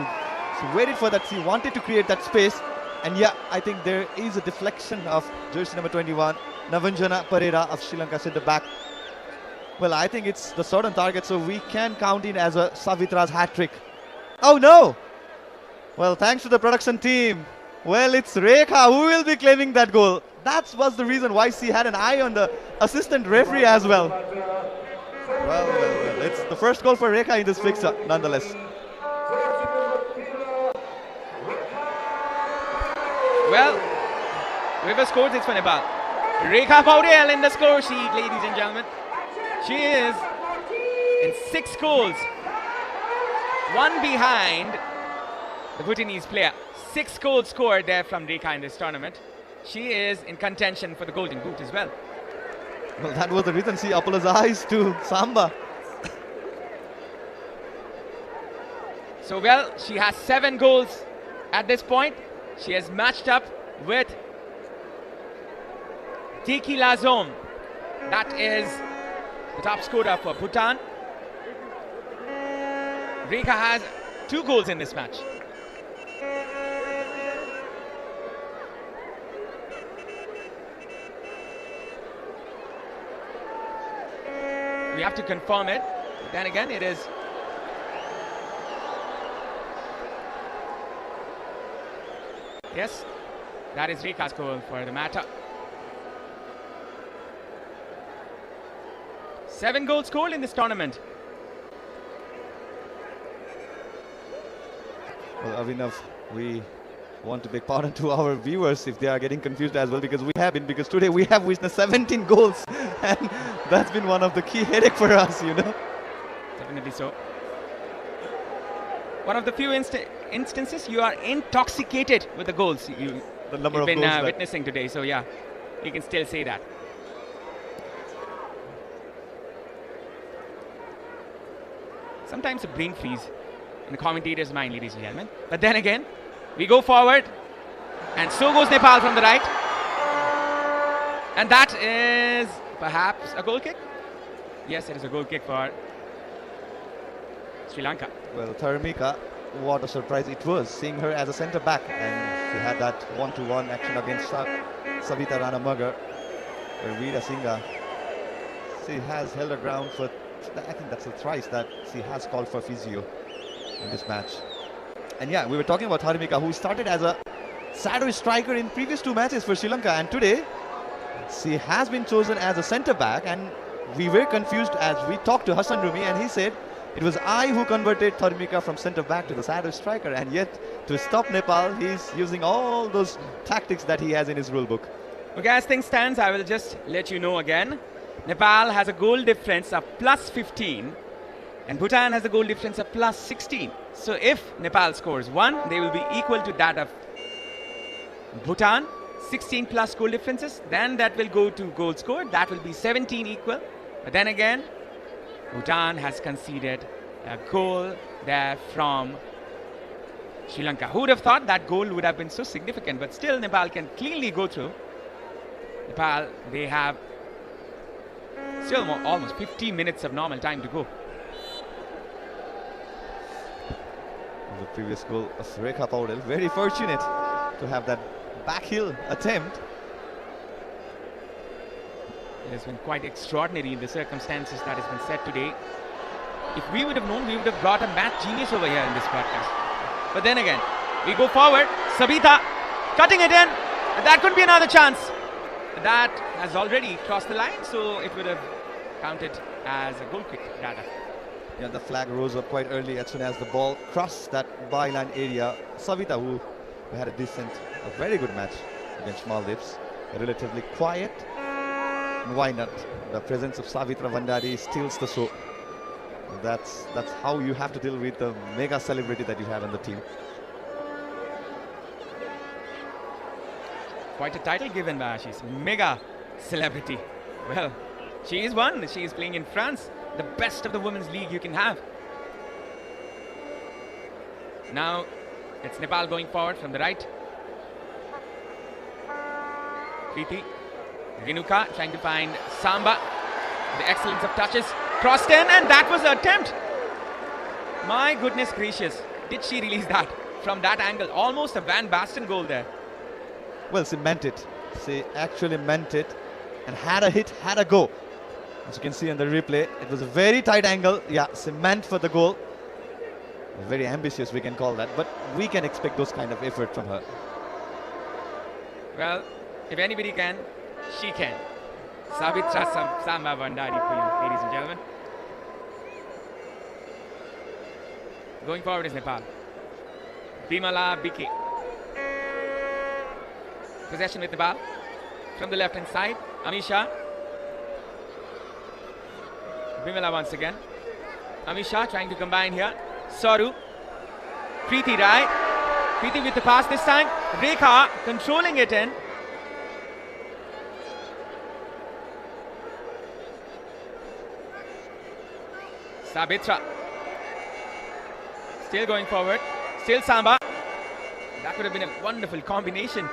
waited for that. She wanted to create that space. And yeah, I think there is a deflection of jersey number 21, Navanjana Pereira of Sri Lanka centre back. Well, I think it's the certain target, so we can count in as a Savitra's hat trick. Oh no! Well, thanks to the production team. Well, it's Rekha who will be claiming that goal. That was the reason why she had an eye on the assistant referee as well. Well, it's the first goal for Rekha in this fixture, nonetheless. Well, whoever scored this for Nepal, Rekha Paudel in the score sheet, ladies and gentlemen. She is in 6 goals, 1 behind the Bhutanese player. 6 goals scored there from Rekha in this tournament. She is in contention for the Golden Boot as well. Well, that was the reason she apologized to Samba. So, well, she has 7 goals at this point. She has matched up with Tiki Lazom. That is the top scorer for Bhutan. Rekha has 2 goals in this match. We have to confirm it. Then again, it is yes, that is Rekha's goal for the matter. 7 goals scored in this tournament. Well, Avinav, we want to beg pardon to our viewers if they are getting confused as well, because we have been, because today we have witnessed 17 goals and that's been one of the key headache for us, you know. Definitely so. One of the few instances you are intoxicated with the goals you've been witnessing today. So yeah, you can still say that. Sometimes a brain freeze in the commentator's mind, ladies and gentlemen. But then again, we go forward, and so goes Nepal from the right. And that is perhaps a goal kick. Yes, it is a goal kick for Sri Lanka. Well, Dharmika, what a surprise it was seeing her as a centre back, and she had that 1-to-1 action against Savita Ranamagar, where Veera Singha, she has held her ground for, I think that's the thrice that she has called for physio in this match. And yeah, we were talking about Dharmika, who started as a shadow striker in previous 2 matches for Sri Lanka, and today she has been chosen as a centre back, and we were confused as we talked to Hassan Rumi, and he said it was I who converted Dharmika from centre back to the shadow striker, and yet to stop Nepal he's using all those tactics that he has in his rule book. Okay, as things stands, I will just let you know again. Nepal has a goal difference of plus 15 and Bhutan has a goal difference of plus 16. So if Nepal scores 1, they will be equal to that of Bhutan. 16 plus goal differences, then that will go to goal scored. That will be 17 equal. But then again, Bhutan has conceded a goal there from Sri Lanka. Who would have thought that goal would have been so significant? But still, Nepal can cleanly go through. Nepal, they have still almost 50 minutes of normal time to go. The previous goal of Rekha Paudel, very fortunate to have that back heel attempt. It has been quite extraordinary in the circumstances that has been set today. If we would have known, we would have brought a match genius over here in this broadcast. But then again, we go forward. Sabita cutting it in. That could be another chance. That has already crossed the line, so it would have counted as a goal kick rather. Yeah, the flag rose up quite early as soon as the ball crossed that byline area. Savita, who had a very good match against Maldives, relatively quiet. And why not? The presence of Savitra Vandari steals the show. That's how you have to deal with the mega celebrity that you have on the team. Quite a title given by Ashish. Mega celebrity. Well, she is one. She is playing in France. The best of the women's league you can have. Now it's Nepal going forward from the right. Preeti. Renuka trying to find Samba. The excellence of touches. Crossed in, and that was the attempt. My goodness gracious. Did she release that from that angle? Almost a Van Basten goal there. Well, she meant it. She actually meant it and had a hit, had a go. As you can see in the replay, it was a very tight angle. Yeah, she meant for the goal. Very ambitious, we can call that. But we can expect those kind of effort from her. Well, if anybody can, she can. Savitra Samba Vandari for you, ladies and gentlemen. Going forward is Nepal. Bimala Biki. Possession with Nepal. From the left hand side, Amisha. Bimala once again. Amisha trying to combine here. Saru. Preeti Rai. Preeti with the pass this time. Rekha controlling it in. Sabitra. Still going forward. Still Samba. That would have been a wonderful combination.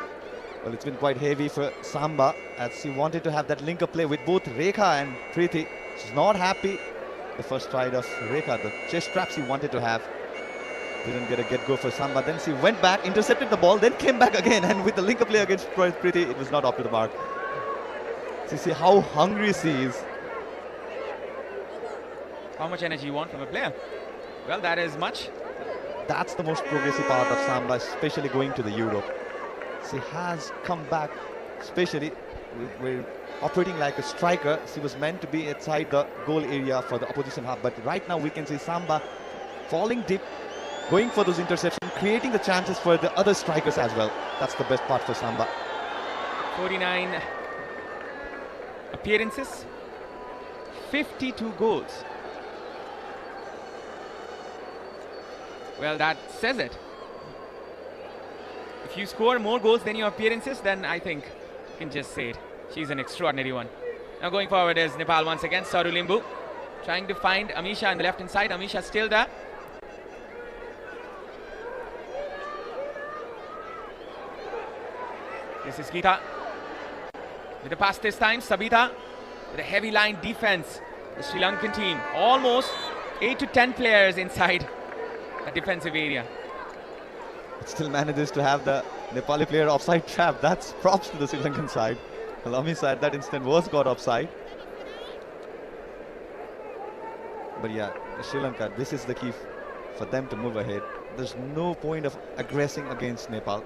Well, it's been quite heavy for Samba as she wanted to have that link-up play with both Rekha and Preeti. She's not happy. The first stride of Rekha, the chest trap she wanted to have. Didn't get a get-go for Samba. Then she went back, intercepted the ball, then came back again. And with the link-up play against Preeti, it was not up to the mark. So see how hungry she is. How much energy you want from a player? Well, that is much. That's the most progressive part of Samba, especially going to the Europe. She has come back, especially we're operating like a striker. She was meant to be inside the goal area for the opposition half, but right now we can see Samba falling deep, going for those interceptions, creating the chances for the other strikers as well. That's the best part for Samba. 49 appearances, 52 goals. Well, that says it. If you score more goals than your appearances, then I think you can just say it. She's an extraordinary one. Now going forward is Nepal once again. Saru Limbu trying to find Amisha on the left hand side. Amisha still there. This is Geeta with the pass this time. Sabita with a heavy line defense. The Sri Lankan team almost 8 to 10 players inside the defensive area. It still manages to have the Nepali player offside trap. That's props to the Sri Lankan side. Well, Amisha at that instant was got offside. But yeah, Sri Lanka, this is the key for them to move ahead. There's no point of aggressing against Nepal.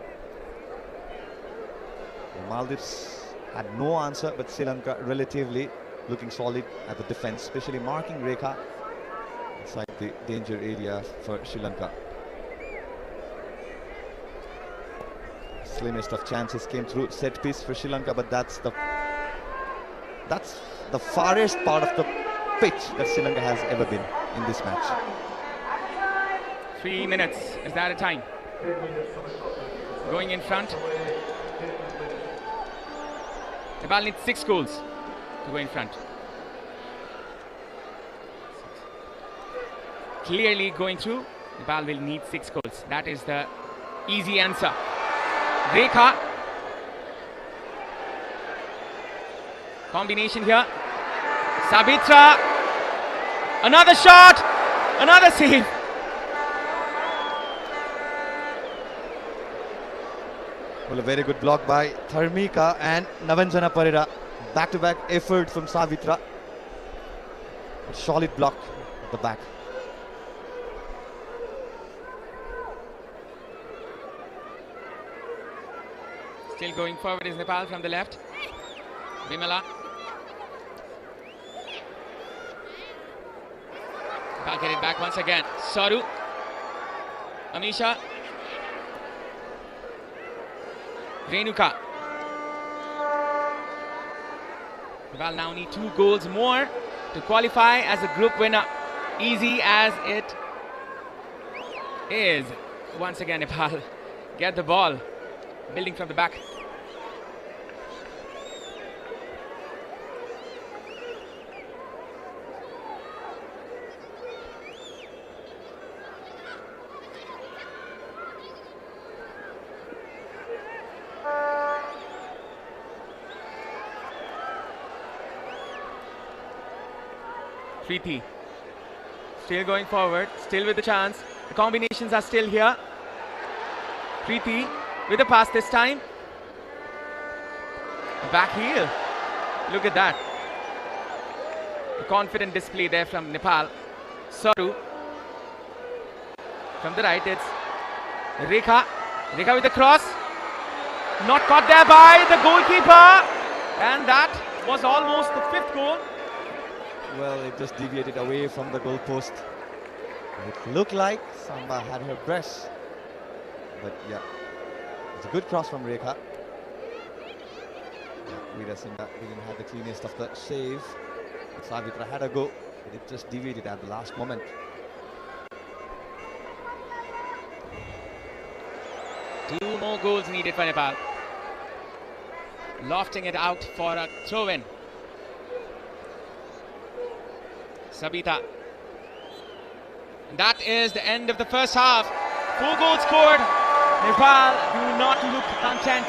The Maldives had no answer, but Sri Lanka relatively looking solid at the defense, especially marking Rekha inside the danger area for Sri Lanka. Slimmest of chances came through set piece for Sri Lanka, but that's the farthest part of the pitch that Sri Lanka has ever been in this match. 3 minutes is that a time? Going in front. Nepal needs 6 goals to go in front. Clearly going through, Nepal will need 6 goals. That is the easy answer. Rekha. Combination here. Sabitra. Another shot. Another save. Well, a very good block by Dharmika and Navanjana Parera. Back-to-back effort from Savitra. A solid block at the back. Still going forward is Nepal from the left. Bimala. Nepal get it back once again. Saru. Amisha. Renuka. Nepal now need 2 goals more to qualify as a group winner. Easy as it is. Once again, Nepal get the ball, building from the back. Preeti still going forward, still with the chance. The combinations are still here. Preeti with a pass this time. Back heel. Look at that. A confident display there from Nepal. Saru. From the right, it's Rekha. Rekha with the cross. Not caught there by the goalkeeper. And that was almost the 5th goal. Well, it just deviated away from the goalpost. It looked like Samba had her breast. But yeah, it's a good cross from Rekha. Yeah, Veera Singha didn't have the cleanest of the save. Savitra had a go, but it just deviated at the last moment. Two more goals needed for Nepal. Lofting it out for a throw-in. Sabita. That is the end of the first half. 4 goals scored. Nepal do not look content.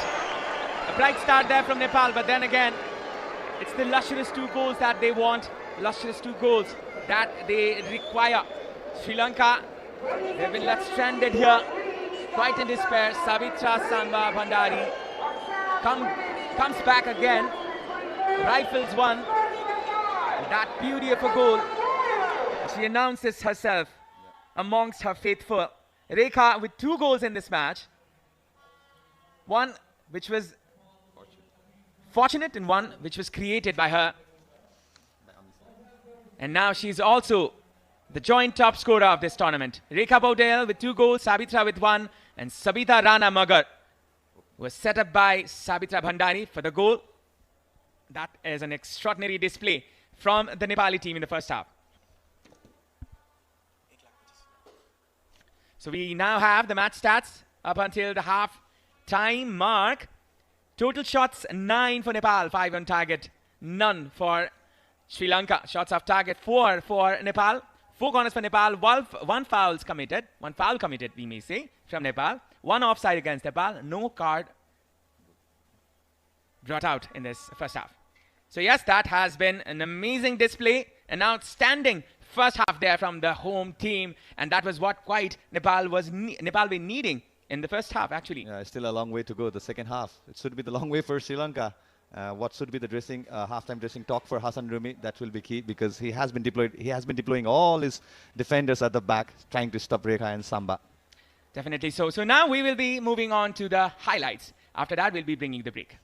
A bright start there from Nepal, but then again, it's the lustrous 2 goals that they want. Lustrous 2 goals that they require. Sri Lanka, they've been left stranded here, quite in despair. Savitra Samba Bhandari comes back again, rifles one. That beauty of a goal. She announces herself amongst her faithful. Rekha with 2 goals in this match. One which was fortunate and one which was created by her. And now she's also the joint top scorer of this tournament. Rekha Baudel with 2 goals, Sabitra with 1, and Sabita Rana Magar was set up by Sabitra Bhandari for the goal. That is an extraordinary display from the Nepali team in the first half. So we now have the match stats up until the half-time mark. Total shots 9 for Nepal, 5 on target, none for Sri Lanka. Shots off target 4 for Nepal, 4 corners for Nepal, 1 foul committed, we may say, from Nepal, 1 offside against Nepal, no card brought out in this first half. So yes, that has been an amazing display, an outstanding first half there from the home team, and that was what quite Nepal were needing in the first half, actually. Yeah, still a long way to go. The second half, it should be the long way for Sri Lanka. What should be the halftime dressing talk for Hassan Rumi? That will be key because he has been deployed. He has been deploying all his defenders at the back, trying to stop Rekha and Samba. Definitely so. So now we will be moving on to the highlights. After that, we'll be bringing the break.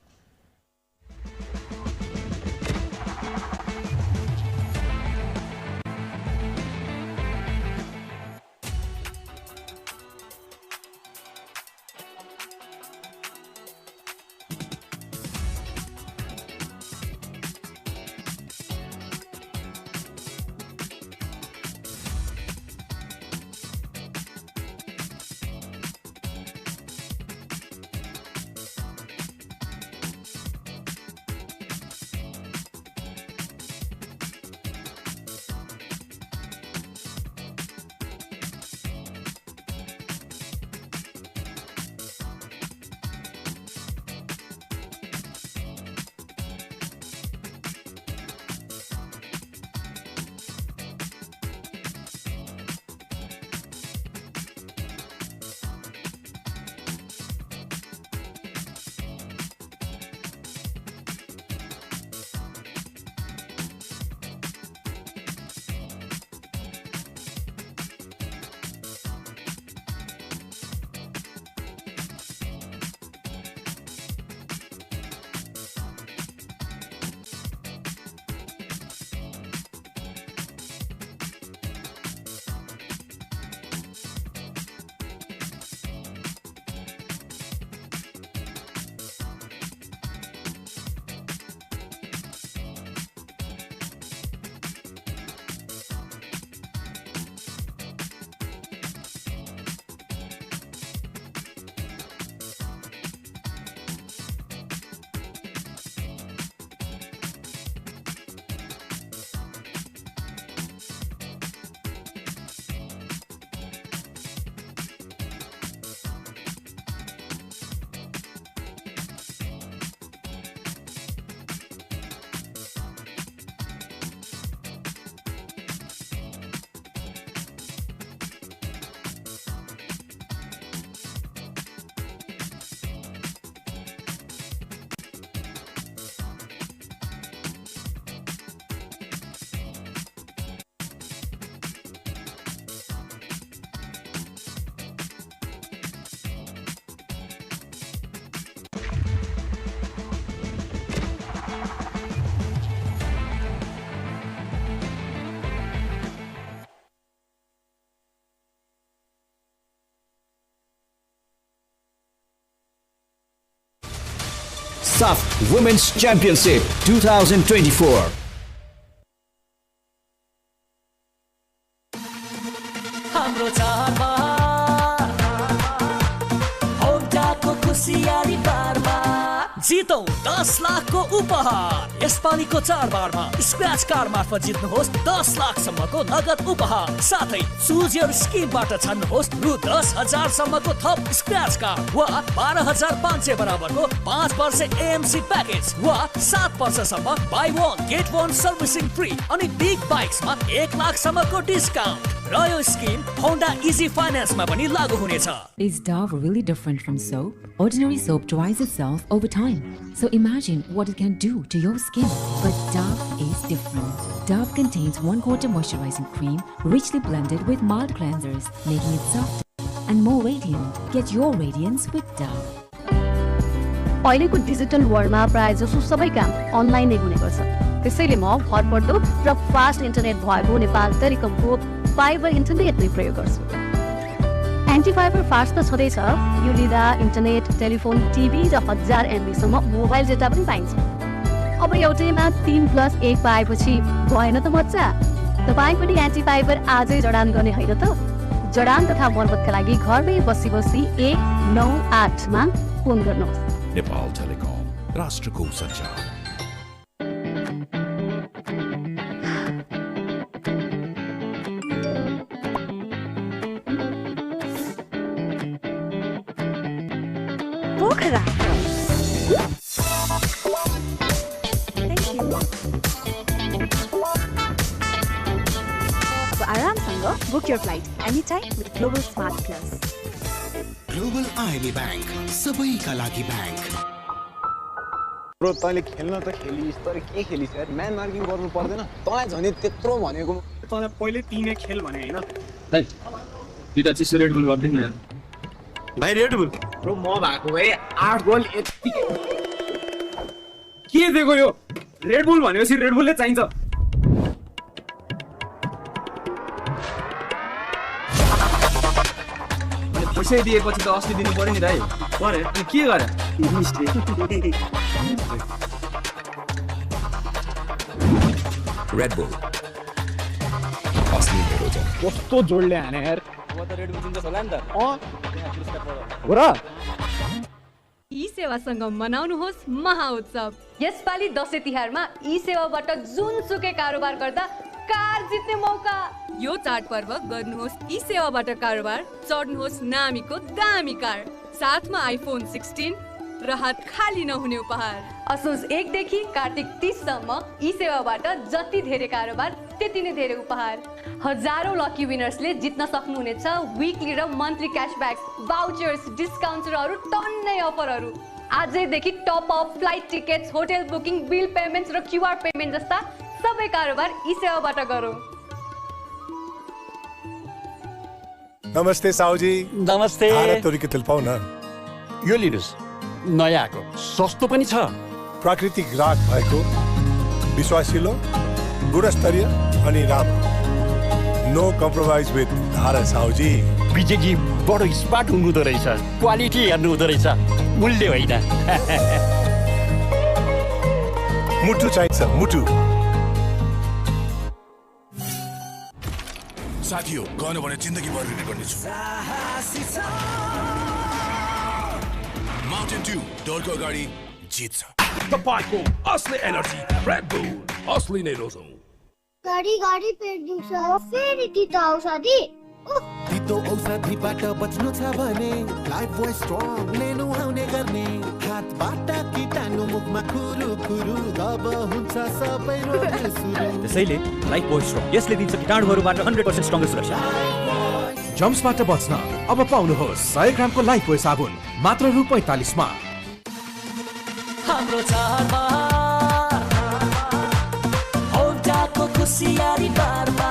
saff Women's Championship 2024. हाम्रो चाडबाड औटाको खुसियाली बारमा जितौं 10 लाखको उपहार। यसपालिको चाडबाडमा scratch card मार्फत जित्नुहोस् 10 लाखसम्मको नगद उपहार। साथै चुज योर स्किमबाट छान्नुहोस् रु 10,000 सम्मको थप स्क्रैच कार्ड वा 12,500 बराबरको 5 वर्ष एएमसी प्याकेज वा 7 वर्षसम्म बाई 1 गेट 1 सर्भिसिङ फ्री अनि बिग बाइक्समा 1 लाखसम्मको डिस्काउन्ट। र यो स्किम होन्डा इजी फाइनान्समा पनि लागू हुनेछ। Is Dove really different from soap? Ordinary soap dries itself over time. So imagine what it can do to your skin. But Dove is different. Dove contains 1/4 moisturizing cream richly blended with mild cleansers, making it soft and more radiant. Get your radiance with Dove. अहिलेको digital वर्ल्डमा प्राय जसो सबै काम online नै हुने गर्छ। त्यसैले म भरपर्दो र फास्ट इन्टरनेट भएको नेपाल टेलिकमको फाइबर इन्टरनेट नै प्रयोग गर्छु। एन्टी फाइबर फास्ट त छँदैछ, यो लिँदा इन्टरनेट, टेलिफोन, टिभी र 1000 MB मोबाइल डेटा पनि पाइन्छ। अब एउटैमा 3+1 पाएपछि भएन त मजा। तपाईँ पनि एन्टी फाइबर आजै जडान गर्ने होइन त? जडान तथा मर्मतका लागि घरमै बसी 198 मा फोन गर्नुहोस्। नेपाल टेलिकम, राष्ट्रको सञ्चार। पोखरा आरामसँग book your flight any time with global smart plus. Global IME bank, सबैका लागि ब्याङ्क। ब्रो तैँले खेल्न त खेलिस् तर के खेलिस् यार? म्यान मार्किङ गर्नु पर्दैन? तँलाई झन् त्यत्रो भनेको तँलाई पहिले तिनै खेल भने हैन? दाइ दुईटा चाहिँ रेड बुल गर्दिन यार। भाइ रेड बुल ब्रो म भएको भए 8 गोल यति के दिएको यो? रेड बुल भनेपछि रेड बुलले चाहिन्छ। पैसा दिएपछि त अस्ति दिनु पर्यो नि दाइ। गरे अनि के गरे? रेड बुल असली नेरोजन। कस्तो जोडले हाने यार। म त रेड बुल चिन्छ होला नि त। हो र? ई सेवासँग मनाउनुहोस् महाउत्सव। यसपालि दशैं तिहारमा ई सेवाबाट जुनसुकै कारोबार गर्दा कार जित्ने मौका। यो चाडपर्व गर्नुहोस् ई सेवाबाट कारोबार, चढ्नुहोस् नामीको दामी कार, साथमा आइफोन 16 र हात खाली नहुने उपहार। असोज 1 देखि कार्तिक 30 सम्म ई सेवाबाट जति धेरै कारोबार त्यति नै धेरै उपहार। हजारौं लकी विनर्सले जित्न सक्नुहुनेछ विकली र मन्थली क्याशब्याक, भाउचर्स, डिस्काउन्ट्स र अरू टन्नै अफरहरू। आजैदेखि top up, flight tickets, hotel booking, bill payments र क्युआर पेमेन्ट जस्ता सबै कारोबार ई सेवाबाट गरौँ। नमस्ते साउजी। नमस्ते। तोरीको तेल पाउ न। यो लिनुहोस्, नयाँ आएको, सस्तो पनि छ। प्राकृतिक ग्राहक भएको, विश्वासिलो, गुणस्तरीय अनि राम्रो। नो कम्प्रोमाइज विथ धारा साउजी। विजयजी बडो स्मार्ट हुनुहुँदो रहेछ। क्वालिटी हेर्नु हुँदो रहेछ, मूल्य होइन। मुटु चाहिन्छ, मुटु। साथीहो, गयो भने जिन्दगी भर रिग्रेट गर्नेछु। माउन्टेन ड्यू डरको अगाडि जित्छ। तपाईको असली एनर्जी रेड बुल, असली नै रोजौ। गाडी पेट दुख्छ, फेरि तितो औषधि। तितो औषधिबाट बच्नु छ भने लाइफ बोय स्ट्रङ लिनु आउने गर्ने। हातबाट कीटाणु मुखमा खुरु खुरु अब हुन्छ सबै रोग सुरु। त्यसैले लाइफ बोय स्ट्रङ, यसले दिन्छ कीटाणुहरूबाट 100% स्ट्रङ्गर सुरक्षा। जम्सबाट बच्न अब पाउनुहोस् 100 ग्रामको लाइफ बोय साबुन मात्र रु 45 मा। हाम्रो चाडबाड औटाको खुसियाली बारमा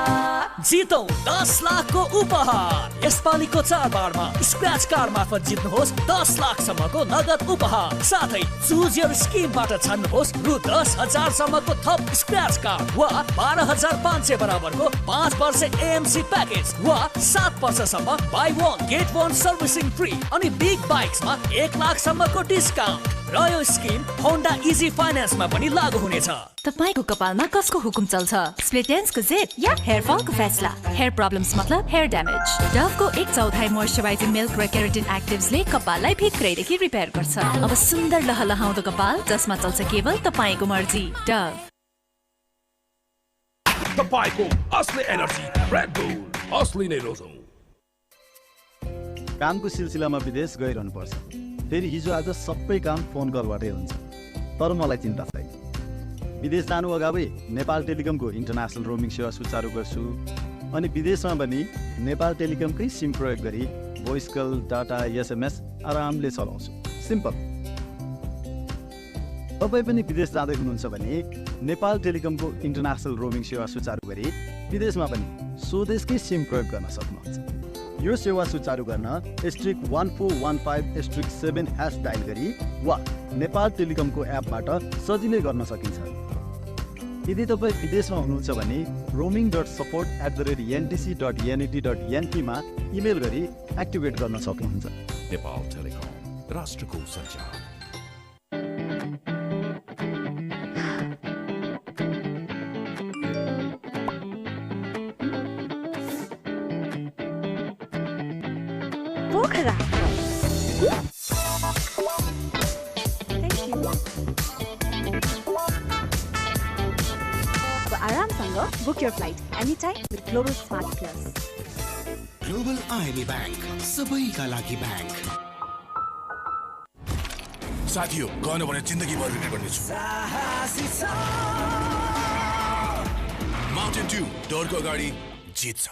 जितौं 10 लाखको उपहार। यसपालिको चाडबाडमा स्क्रैच कार्ड मार्फत जित्नुहोस् 10 लाखसम्मको नगद उपहार। साथै चुज योर स्किमबाट छान्नुहोस् रु 10,000 सम्मको थप स्क्रैच कार्ड वा 12,500 बराबरको 5 वर्ष एएमसी प्याकेज वा 7 वर्षसम्म बाई 1 गेट 1 सर्भिसिङ फ्री अनि बिग बाइक्समा 1 लाखसम्मको डिस्काउन्ट। र यो स्किम होन्डा इजी फाइनान्समा पनि लागू हुनेछ। तपाईको कपालमा कसको हुकुम चल्छ? स्प्लिट एन्ड्सको जिद या हेयर फलको फैसला? हेयर प्रब्लम्स मतलब हेयर ड्यामेज। डभको 1/4 मोइस्चराइजिङ मिल्क र केराटिन एक्टिभ्सले कपाललाई भित्रैदेखि रिपेयर गर्छ। अब सुन्दर लहलहाउँदो कपाल जसमा चल्छ केवल तपाईको मर्जी। डभ। तपाईँको असली एनर्जी रेड बुल असली नै रोजौं। कामको सिलसिलामा विदेश गइरहनु पर्छ। फेरि हिजो आज सबै काम फोन कलबाटै हुन्छ। तर मलाई चिन्ता छैन। विदेश जानु अगावै नेपाल टेलिकमको इन्टरनेसनल रोमिङ सेवा सुचारू गर्छु। अनि विदेशमा पनि नेपाल टेलिकमकै सिम प्रयोग गरी भोइस कल, डाटा, एसएमएस आरामले चलाउँछु। सिम्पल। तपाईँ पनि विदेश जाँदै हुनुहुन्छ भने नेपाल टेलिकमको इन्टरनेसनल रोमिङ सेवा सुचारू गरी विदेशमा पनि स्वदेशकै सिम प्रयोग गर्न सक्नुहुन्छ। यो सेवा सुचारू गर्न *1415*7# डायल गरी वा नेपाल टेलिकमको एपबाट सजिलै गर्न सकिन्छ। यदि तपाईँ विदेशमा हुनुहुन्छ भने roaming.support@ntc.nat.np मा इमेल गरी एक्टिभेट गर्न सक्नुहुन्छ। नेपाल टेलिकम राष्ट्रको सञ्चार। Book your flight anytime with Global Smart Plus. Global IME Bank, सबैका लागि बैंक। साथीयो, गएन भने जिन्दगीभर रिग्रेट गर्नेछु। माउन्टेन ड्यू डोरको अगाडि जित्छ।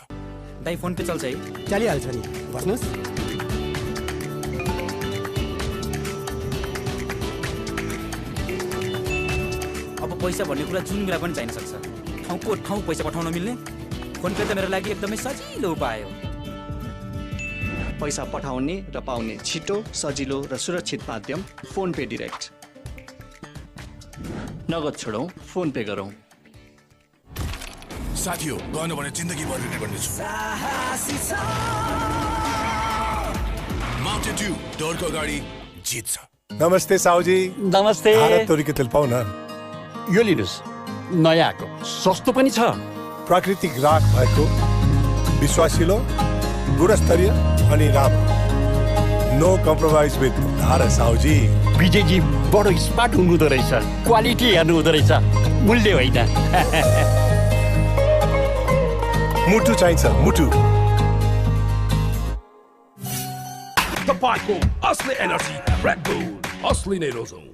दाइ फोन पे चल्छ है? चलिहाल्छ नि, बस्नुहोस्। अब पैसा भन्ने कुरा जुन बेला पनि चाहिन सक्छ। ठाउँको ठाउँ पैसा पठाउन मिल्ने फोन पे त मेरो लागि एकदमै सजिलो उपाय हो। पैसा पठाउने र पाउने छिटो, सजिलो र सुरक्षित माध्यम फोन पे डाइरेक्ट। नगद छोडौँ, फोन पे गरौँ। साथीयो, गएन भने जिन्दगीभर रिग्रेट गर्नेछु। माउन्टेन ड्यू डोरको अगाडि जित्छ। नमस्ते साउजी। नमस्ते। भारत तोरीको तेल पाउन। यो लिनुहोस्, नयाँ आएको, सस्तो पनि छ। प्राकृतिक राख भएको, विश्वासिलो, गुणस्तरीय अनि राम्रो। नो कम्प्रोमाइज विथ धारा साउजी। विजयजी बडो स्मार्ट हुनुहुँदो रहेछ। क्वालिटी हेर्नु हुँदो रहेछ, मूल्य होइन। मुटु चाहिन्छ, मुटु। तपाईँको असली एनर्जी रेड बुल असली नै रोजौं।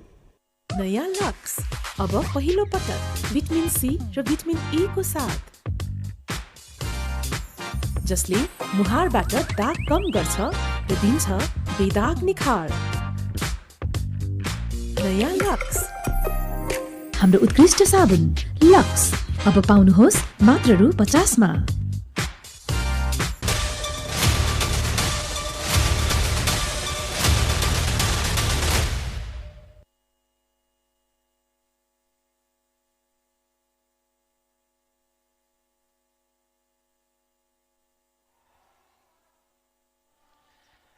नयाँ लक्स अब पहिलो पटक भिटामिन सी र भिटामिन ई को साथ, जसले मुहारबाट दाग कम गर्छ र दिन्छ बेदाग निखार। नयाँ लक्स, हाम्रो उत्कृष्ट साबुन लक्स अब पाउनुहोस् मात्र रु 50 मा।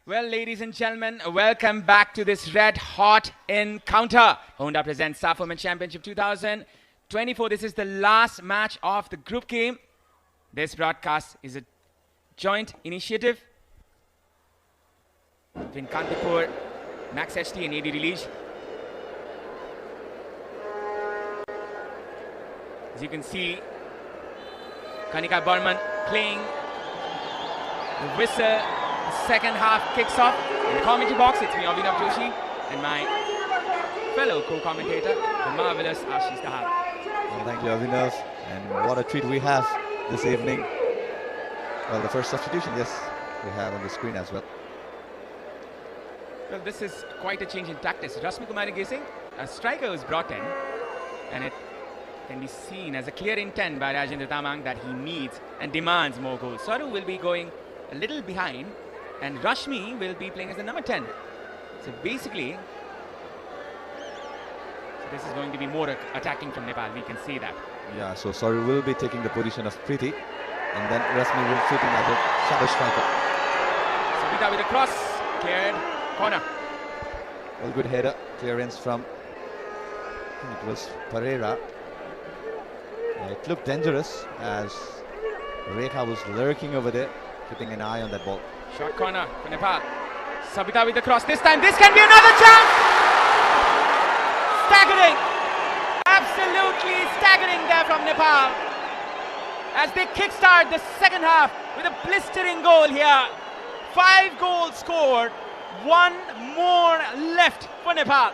Well, ladies and gentlemen, welcome back to this red hot encounter. Honda presents Saff Women's Championship 2024. This is the last match of the group game. This broadcast is a joint initiative between Kantipur, Max HT and AD Release. As you can see, Kanika Burman playing the whistle. The second half kicks off. In the commentary box, it's me, Abhinav Joshi, and my fellow co-commentator, the marvelous Ashish Dahal. Well, thank you, Abhinav. And what a treat we have this evening. Well, the first substitution, yes, we have on the screen as well. Well, this is quite a change in tactics. Rasmi Kumari Gesing, a striker was brought in, and it can be seen as a clear intent by Rajendra Tamang that he needs and demands more goals. Saru will be going a little behind, and Rashmi will be playing as the number 10. So basically, this is going to be more attacking from Nepal. We can see that. Yeah, so Saru will be taking the position of Preeti, and then Rasmi will fit in as a shadow striker. Sabita with a cross, cleared, corner. Well, good header clearance from, it was Pereira. It looked dangerous as Rekha was lurking over there, keeping an eye on that ball. Short corner for Nepal. Sabita with the cross. This time, this can be another chance! Staggering! Absolutely staggering there from Nepal. As they kickstart the second half with a blistering goal here. 5 goals scored, 1 more left for Nepal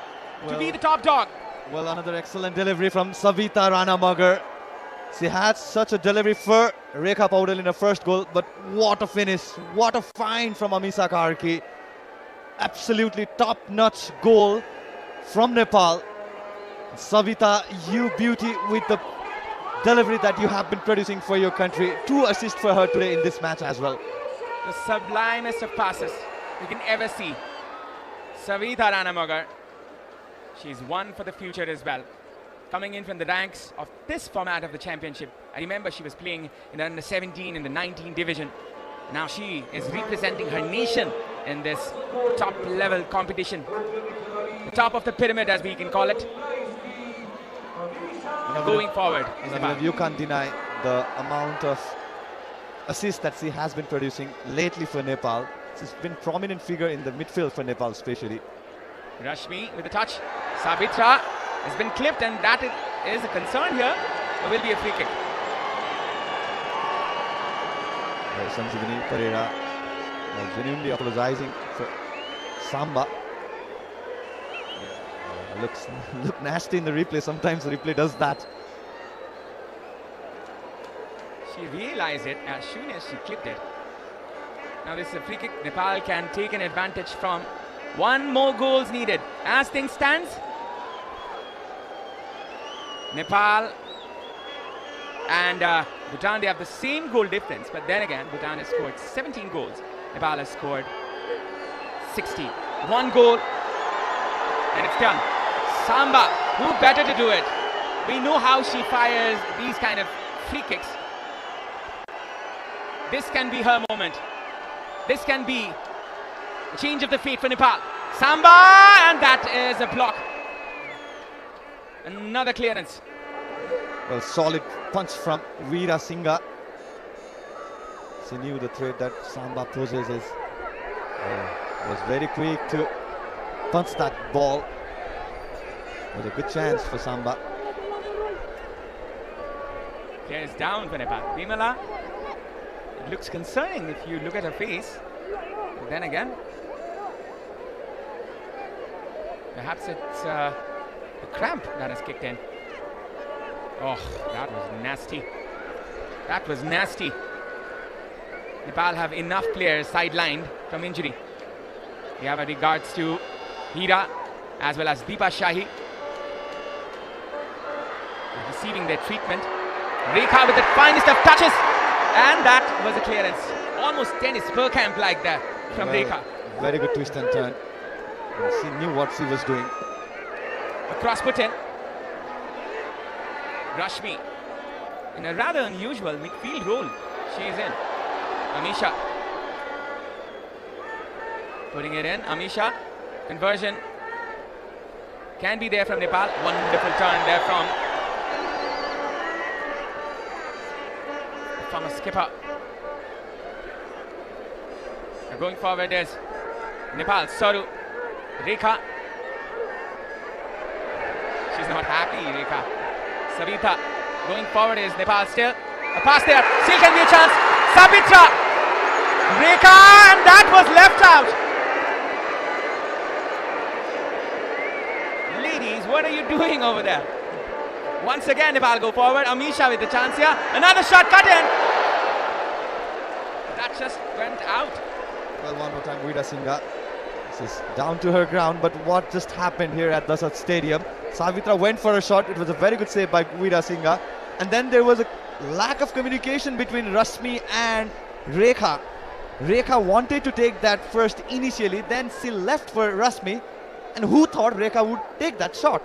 to be the top dog. Well, another excellent delivery from Savita Ranamagar. She had such a delivery for Rekha Paudel in her first goal, but what a finish, what a find from Amisha Karki. Absolutely top-notch goal from Nepal. Savita, you beauty with the delivery that you have been producing for your country. 2 assists for her today in this match as well. The sublimest of passes you can ever see. Savita Ranamagar, she's one for the future as well. Coming in from the ranks of this format of the championship. I remember she was playing in the under 17 in the 19 division. Now she is representing her nation in this top level competition. The top of the pyramid, as we can call it. Going forward. You can't deny the amount of assists that she has been producing lately for Nepal. She's been prominent figure in the midfield for Nepal especially. Rashmi with the touch. Sabitra has been clipped, and that is a concern here. There will be a free kick. Sanjivani Pereira genuinely apologizing for Samba. Look nasty in the replay. Sometimes the replay does that. She realized it as soon as she clipped it. Now this is a free kick. Nepal can take an advantage from. 1 more goals needed. As things stands, Nepal and Bhutan, they have the same goal difference, but then again Bhutan has scored 17 goals. Nepal has scored 60. 1 goal and it's done. Samba, who better to do it? We know how she fires these kind of free kicks. This can be her moment. This can be the change of the fate for Nepal. Samba, and that is a block. Another clearance. Well, solid punch from Veera Singha. She knew the threat that Samba possesses. Was very quick to punch that ball. It was a good chance for Samba. There is down for Nepal. Vimala, it looks concerning if you look at her face. But then again, perhaps it's the cramp that has kicked in. Oh, that was nasty. That was nasty. Nepal have enough players sidelined from injury. We have regards to Hira as well as Deepa Shahi receiving their treatment. Rekha with the finest of touches, and that was a clearance. Almost tennis per camp like that from Rekha. Very good twist and turn. And she knew what she was doing. A cross put in. Rashmi in a rather unusual midfield role she is in. Amisha putting it in. Amisha, conversion can be there from Nepal. Wonderful turn there from a skipper. Now going forward is Nepal. Saru, Rekha. She's not happy, Rekha. Savita going forward is Nepal still. A pass there, still can be a chance. Sabitra, Rekha, and that was left out. Ladies, what are you doing over there? Once again, Nepal go forward. Amisha with the chance here. Another shot cut in. That just went out. Well, one more time, Veera Singha. This is down to her ground, but what just happened here at Dasat Stadium? Savitra went for a shot. It was a very good save by Veera Singha. And then there was a lack of communication between Rashmi and Rekha. Rekha wanted to take that first initially, then she left for Rashmi. And who thought Rekha would take that shot?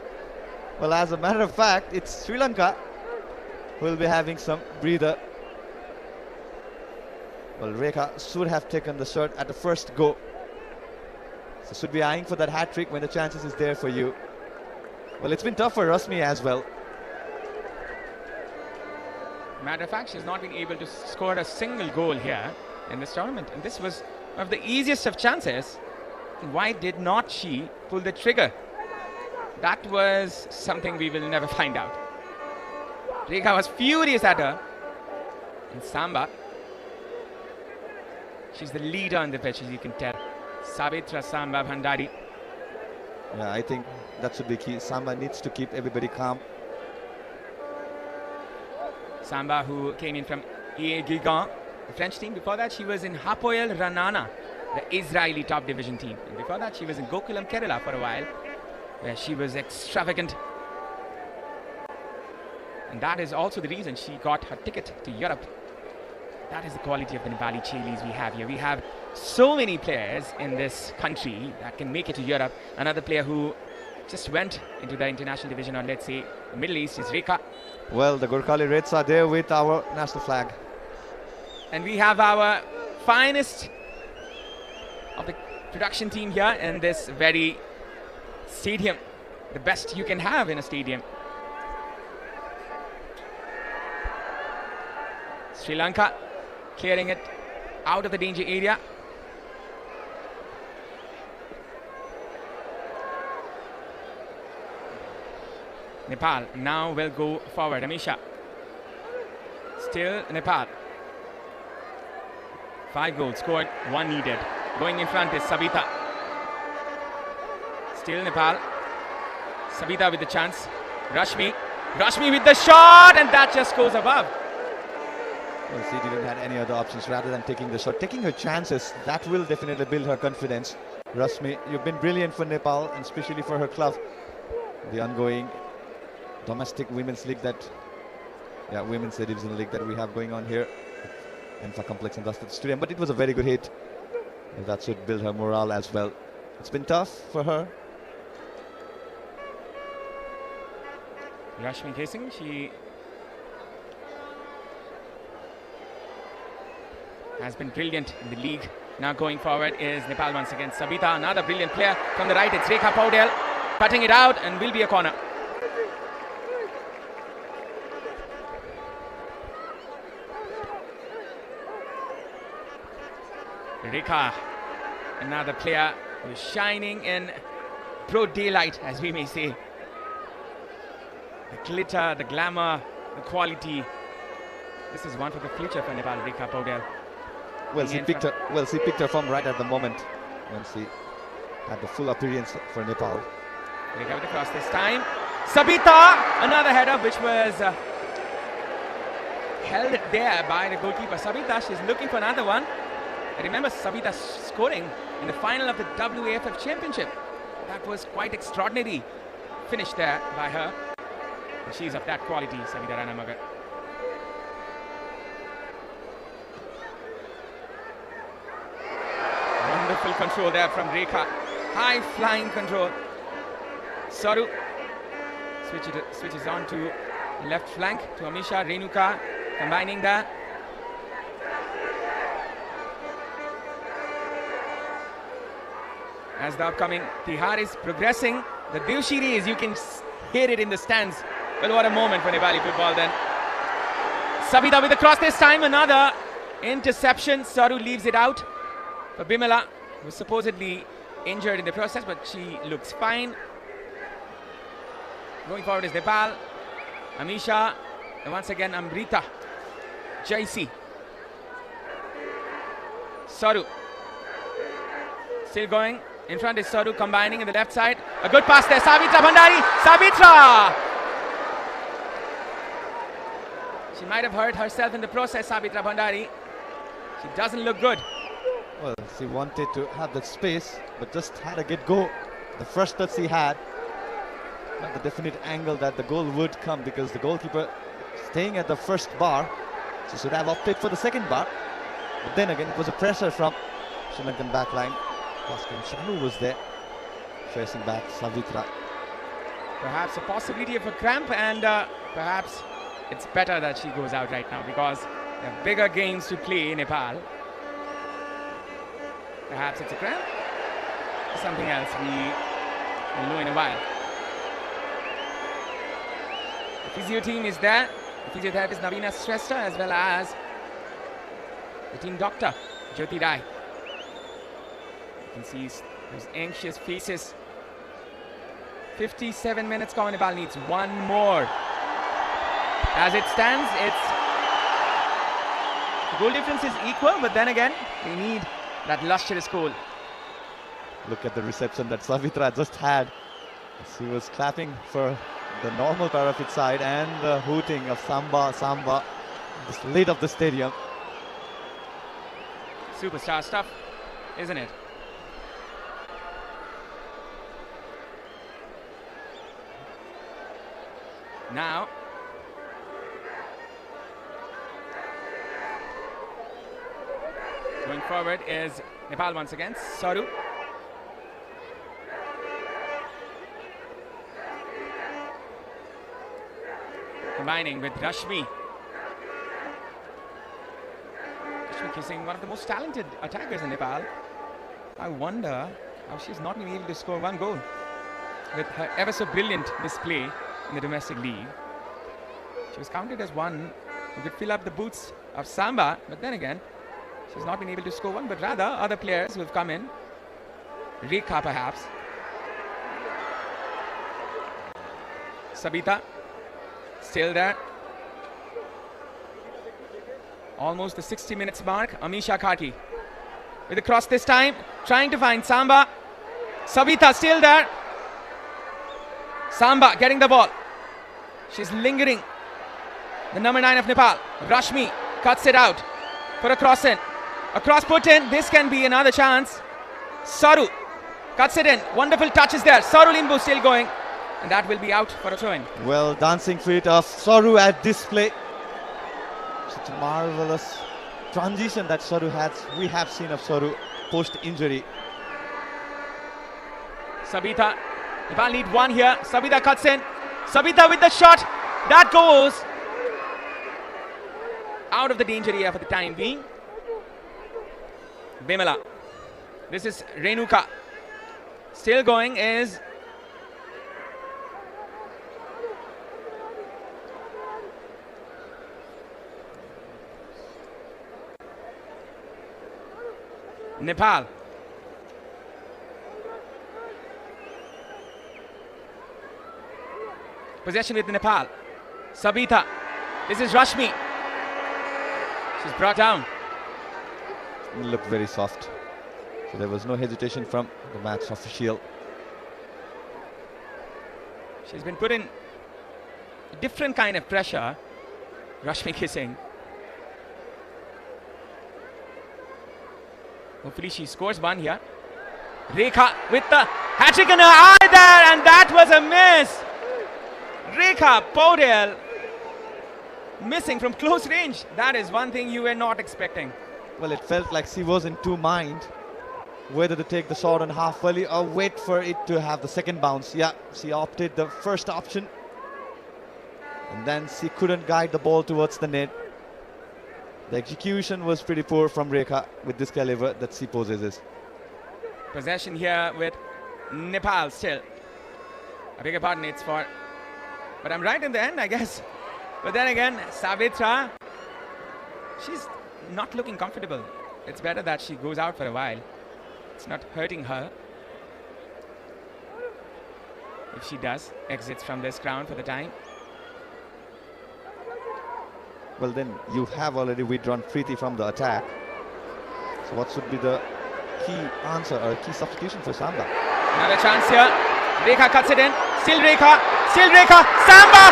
Well, as a matter of fact, it's Sri Lanka who will be having some breather. Well, Rekha should have taken the shot at the first go. So should be eyeing for that hat-trick when the chances is there for you. Well, it's been tough for Rasmi as well. Matter of fact, she's not been able to score a single goal here in this tournament. And this was one of the easiest of chances. Why did not she pull the trigger? That was something we will never find out. Rekha was furious at her. And Samba, she's the leader on the pitch, as you can tell. Savitra Samba Bhandari. Yeah, I think that should be key. Samba needs to keep everybody calm. Samba, who came in from EA Guingamp, the French team. Before that, she was in Hapoel Ranana, the Israeli top division team. And before that, she was in Gokulam, Kerala for a while, where she was extravagant. And that is also the reason she got her ticket to Europe. That is the quality of the Nepali Chelis we have here. We have so many players in this country that can make it to Europe. Another player who just went into the international division, or let's say the Middle East, is Rekha. Well, the Gorkhali Reds are there with our national flag. And we have our finest of the production team here in this very stadium. The best you can have in a stadium. Sri Lanka clearing it out of the danger area. Nepal now will go forward. Amisha. Still Nepal. 5 goals scored, 1 needed. Going in front is Savita. Still Nepal. Savita with the chance. Rashmi. Rashmi with the shot, and that just goes above. Well, she didn't have any other options rather than taking the shot. Taking her chances, that will definitely build her confidence. Rashmi, you've been brilliant for Nepal, and especially for her club. The ongoing domestic women's league women's division league that we have going on here in Enfa Complex and Dastat Stadium. But it was a very good hit. And that should build her morale as well. It's been tough for her. Rashmi Kesing, she has been brilliant in the league. Now going forward is Nepal once again. Sabita, another brilliant player. From the right, it's Rekha Paudel, cutting it out, and will be a corner. Rekha, another player who's shining in broad daylight, as we may say. The glitter, the glamour, the quality. This is one for the future for Nepal, Rekha Paudel. Well, she picked her form right at the moment when she had the full appearance for Nepal. Rekha with the cross this time. Sabita, another header which was held there by the goalkeeper. Sabita, she's looking for another one. I remember Sabita scoring in the final of the WAFF Championship. That was quite extraordinary finish there by her. And she's of that quality, Sabita Ranamagar. Wonderful control there from Rekha. High flying control. Saru switches on to left flank to Amisha. Renuka combining that. As the upcoming Tihar is progressing, the Devshiri is, you can hear it in the stands. Well, what a moment for Nepali football then. Sabita with the cross this time, another interception. Saru leaves it out for Bimala, who was supposedly injured in the process, but she looks fine. Going forward is Nepal. Amisha, and once again Amrita. Jaisi. Saru. Still going. In front is Saru combining in the left side. A good pass there. Savitra Bhandari. Savitra! She might have hurt herself in the process, Savitra Bhandari. She doesn't look good. Well, she wanted to have that space, but just had a good go. The first that she had, not the definite angle that the goal would come, because the goalkeeper staying at the first bar. She should have opted for the second bar. But then again, it was a pressure from Sri Lankan backline. Pascal Shanu was there, facing back Savitra. Perhaps a possibility of a cramp, and perhaps it's better that she goes out right now, because there are bigger games to play in Nepal. Perhaps it's a cramp. something else we will know in a while. The physio team is there. The physiotherapist Navina Shrestha as well as the team doctor Jyoti Rai. You can see those anxious faces. 57 minutes gone. Nepal needs one more. As it stands, the goal difference is equal, but then again, they need that lustrous goal. Look at the reception that Savitra just had. She was clapping for the normal Parafit side and the hooting of Samba, Samba, the lid of the stadium. Superstar stuff, isn't it? Now, going forward is Nepal once again, Saru. Combining with Rashmi. Rashmi kissing one of the most talented attackers in Nepal. I wonder how she's not been able to score one goal with her ever so brilliant display in the domestic league. She was counted as one who could fill up the boots of Samba, but then again, she's not been able to score one, but rather other players who have come in. Rekha perhaps. Sabita, still there. Almost the 60 minutes mark. Amisha Kati with a cross this time, trying to find Samba. Sabita still there. Samba getting the ball. She's lingering. The number 9 of Nepal, Rashmi, cuts it out for a cross in. A cross put in. This can be another chance. Saru cuts it in. Wonderful touches there. Saru Limbu still going. And that will be out for a throw-in. Well, dancing feet of Saru at display. Such a marvelous transition that Saru has. We have seen of Saru post-injury. Sabita. Nepal need one here. Sabita cuts in. Sabita with the shot. That goes out of the danger area for the time being. Bimala. This is Renuka. Still going is Nepal. Possession with Nepal. Sabita. This is Rashmi. She's brought down. Looked very soft. So there was no hesitation from the match official. She's been put in a different kind of pressure. Rashmi kissing. Hopefully she scores one here. Rekha with the hat-trick in her eye there, and that was a miss. Rekha Paudel missing from close range. That is one thing you were not expecting. Well, it felt like she was in two minds whether to take the shot on half volley or wait for it to have the second bounce. Yeah, she opted the first option, and then she couldn't guide the ball towards the net. The execution was pretty poor from Rekha with this caliber that she possesses. Possession here with Nepal still. I beg your pardon, it's for... But I'm right in the end, I guess. But then again, Savitra, she's not looking comfortable. It's better that she goes out for a while. It's not hurting her. If she does, exits from this ground for the time. Well, then you have already withdrawn Preeti from the attack. So what should be the key answer or key substitution for Samba? Another chance here. Rekha cuts it in. Still Rekha. Still Rekha. Samba!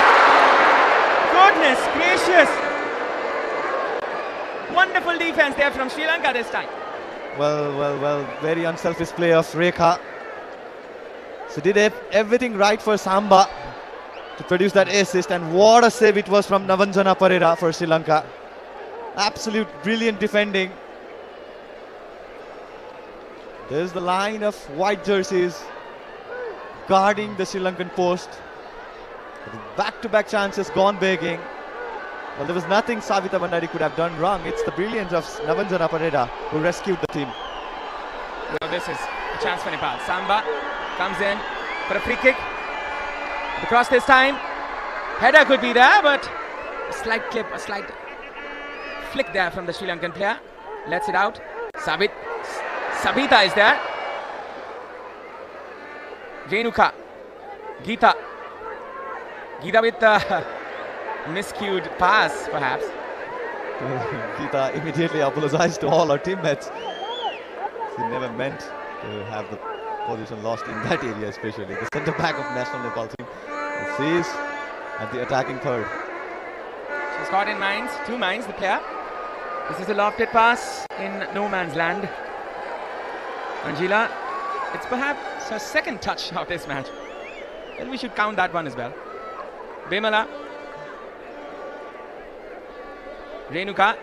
Goodness gracious. Wonderful defense there from Sri Lanka this time. Well. Very unselfish play of Rekha. She did everything right for Samba to produce that assist, and what a save it was from Navanjana Perera for Sri Lanka. Absolute brilliant defending. There's the line of white jerseys guarding the Sri Lankan post. Back-to-back chances gone begging. Well, there was nothing Savita Bandari could have done wrong. It's the brilliance of Navanjana Perera who rescued the team. Now this is a chance for Nepal. Samba comes in for a free kick. The cross this time. Header could be there, but a slight clip, a slight flick there from the Sri Lankan player. Lets it out. Sabita is there. Renuka. Geeta with the miscued pass, perhaps. Geeta immediately apologized to all her teammates. She never meant to have the position lost in that area, especially the centre back of national Nepal team. And she is at the attacking third. She's got in minds, 2 minds, the player. This is a lofted pass in no man's land. Angela, it's perhaps her second touch of this match. Well, we should count that one as well. Bimala. Renuka.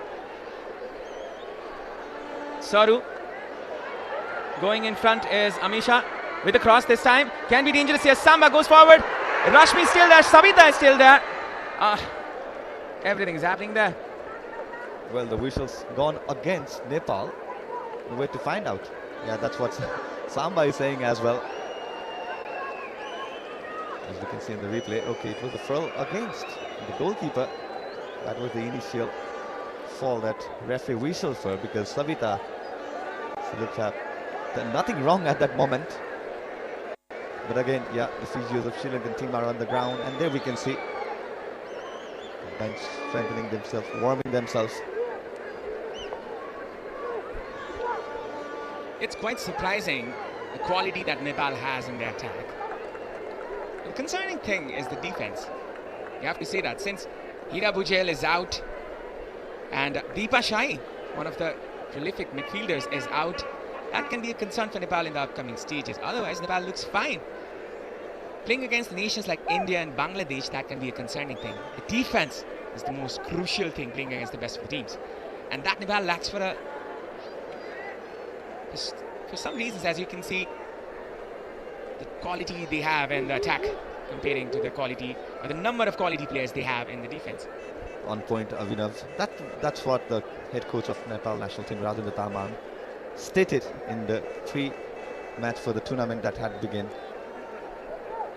Saru. Going in front is Amisha with the cross this time. Can be dangerous here. Samba goes forward. Rashmi is still there. Sabita is still there. Everything is happening there. Well, the whistle's gone against Nepal. Where to find out. Yeah, that's what Samba is saying as well. As we can see in the replay, okay, it was the furl against the goalkeeper. That was the initial fall that referee whistled for, because Savita, she looked at nothing wrong at that moment. But again, yeah, the physios of Sri Lankan team are on the ground, and there we can see the bench strengthening themselves, warming themselves. It's quite surprising the quality that Nepal has in their attack. The concerning thing is the defense. You have to say that, since Hira Bujel is out and Deepa Shai, one of the prolific midfielders, is out, that can be a concern for Nepal in the upcoming stages. Otherwise, Nepal looks fine. Playing against nations like India and Bangladesh, that can be a concerning thing. The defense is the most crucial thing playing against the best of the teams. And that Nepal lacks for some reasons, as you can see, the quality they have in the attack comparing to the quality or the number of quality players they have in the defense. On point, Avinav. That's what the head coach of Nepal national team, Rajendra Taman, stated in the pre-match for the tournament that had begun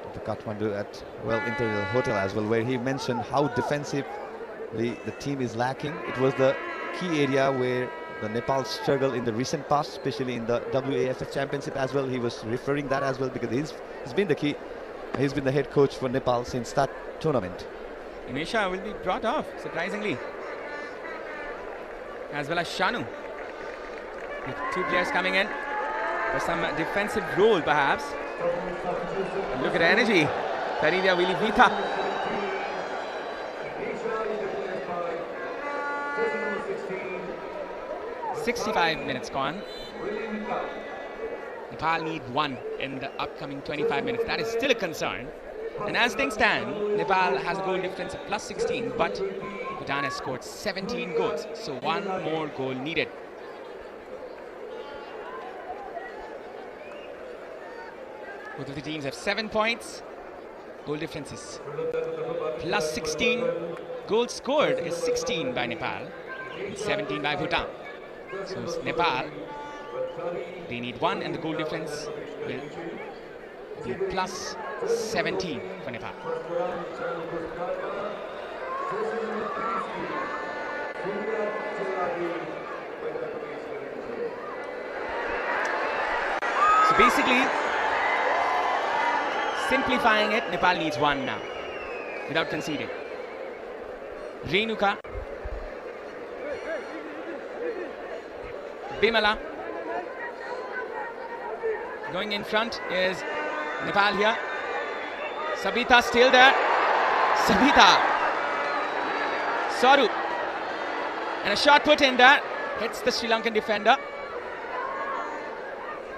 at the Kathmandu at Imperial Hotel as well, where he mentioned how defensively the team is lacking. It was the key area where the Nepal struggle in the recent past, especially in the WAFF Championship as well. He was referring that as well, because he's been the key. He's been the head coach for Nepal since that tournament. Inisha will be brought off, surprisingly, as well as Shanu. With 2 players coming in for some defensive role, perhaps. And look at the energy. Tarivia Vilivita. 65 minutes gone. Nepal need 1 in the upcoming 25 minutes. That is still a concern. And as things stand, Nepal has a goal difference of +16, but Bhutan has scored 17 goals. So 1 more goal needed. Both of the teams have 7 points. Goal difference is +16. Goals scored is 16 by Nepal and 17 by Bhutan. So Nepal, they need 1, and the goal difference will be +17 for Nepal. So basically, simplifying it, Nepal needs 1 now, without conceding. Renuka. Bimala. Going in front is Nepal here. Sabita still there. Sabita. Saru. And a shot put in there. Hits the Sri Lankan defender.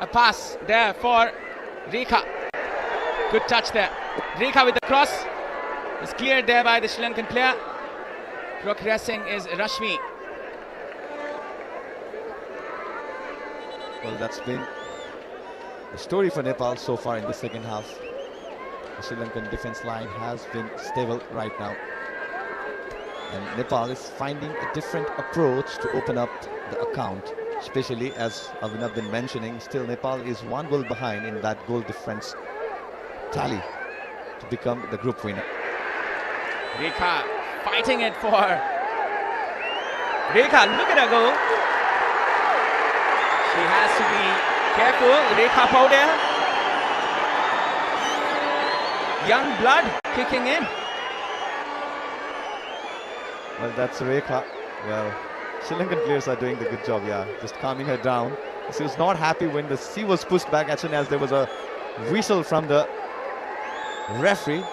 A pass there for Rekha. Good touch there. Rekha with the cross. Is cleared there by the Sri Lankan player. Progressing is Rashmi. Well, that's been the story for Nepal so far in the second half. The Sri Lankan defense line has been stable right now. And Nepal is finding a different approach to open up the account. Especially as Avinav been mentioning, still Nepal is 1 goal behind in that goal difference tally to become the group winner. Rekha fighting it for Rekha, look at her go. She has to be careful. Rekha Paudel. Young blood kicking in. Well, that's Rekha. Well, Sri Lankan players are doing the good job, yeah, just calming her down. She was not happy when the sea was pushed back as soon as there was a whistle from the referee.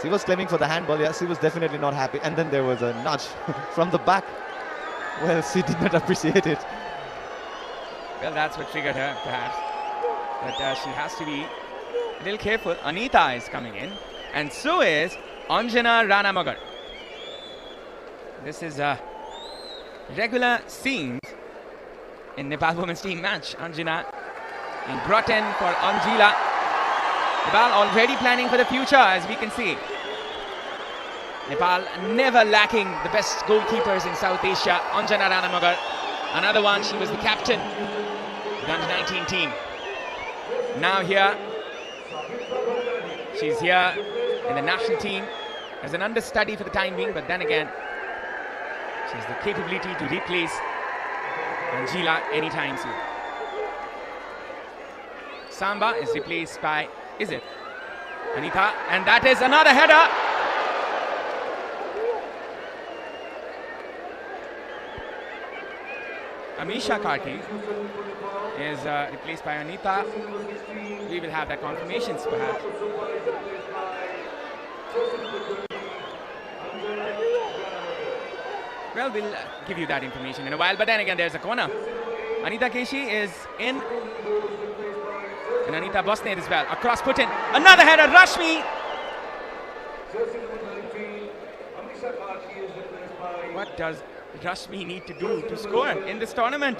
She was claiming for the handball, yes, she was definitely not happy. And then there was a nudge from the back. Well, she did not appreciate it. Well, that's what triggered her, perhaps. But she has to be a little careful. Anita is coming in, and so is Anjana Ranamagar. This is a regular scene in Nepal women's team match. Anjana being brought in for Anjila. Nepal already planning for the future, as we can see. Nepal never lacking the best goalkeepers in South Asia. Anjana Ranamagar, another one, she was the captain of the under-19 team. Now here, she's here in the national team as an understudy for the time being, but then again, she has the capability to replace Anjila anytime soon. Samba is replaced by, is it Anita? And that is another header. Amisha Karti is replaced by Anita. We will have that confirmations perhaps. Well, we'll give you that information in a while, but then again there's a corner. Anita Keshi is in. And Anita Bosnet as well. Across put in. Another header, Rashmi. What does Rashmi need to do to score in this tournament?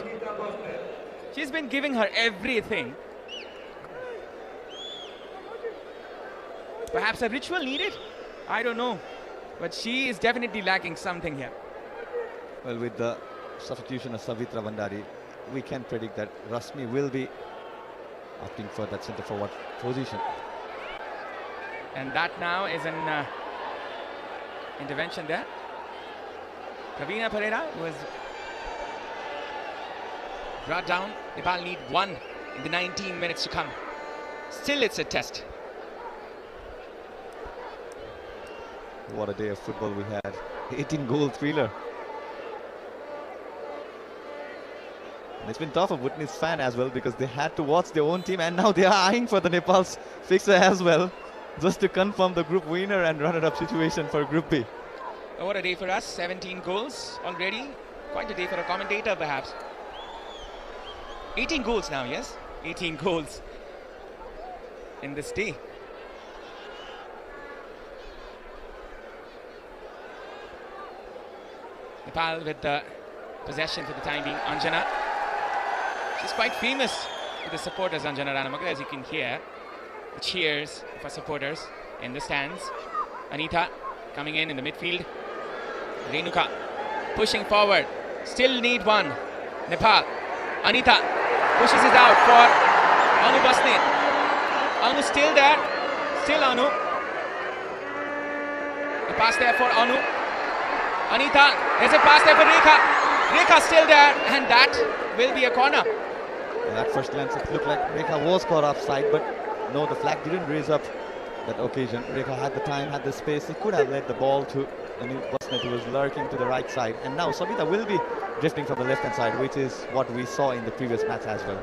She's been giving her everything. Perhaps a ritual needed? I don't know. But she is definitely lacking something here. Well, with the substitution of Savitra Bandari, we can predict that Rashmi will be opting for that centre forward position. And that now is an intervention there. Pravina Pereira was brought down. Nepal need 1 in the 19 minutes to come. Still it's a test. What a day of football we had. 18-goal thriller. And it's been tough for Bhutanese fan as well because they had to watch their own team and now they are eyeing for the Nepal's fixture as well, just to confirm the group winner and runner-up situation for Group B. Oh, what a day for us, 17 goals already. Quite a day for a commentator perhaps. 18 goals now, yes? 18 goals in this day. Nepal with the possession for the time being. Anjana. She's quite famous with the supporters, Anjana Ranamagar, as you can hear. The cheers for supporters in the stands. Anita coming in the midfield. Renuka pushing forward. Still need 1. Nepal. Anita pushes it out for Anu Basne. Anu still there. Still Anu. The pass there for Anu. Anita, there's a pass there for Rekha. Rekha still there, and that will be a corner. And at first glance, it looked like Rekha was caught offside, but no, the flag didn't raise up that occasion. Rekha had the time, had the space. He could have led the ball to Anu Basnet, who was lurking to the right side. And now Sabita will be drifting from the left-hand side, which is what we saw in the previous match as well.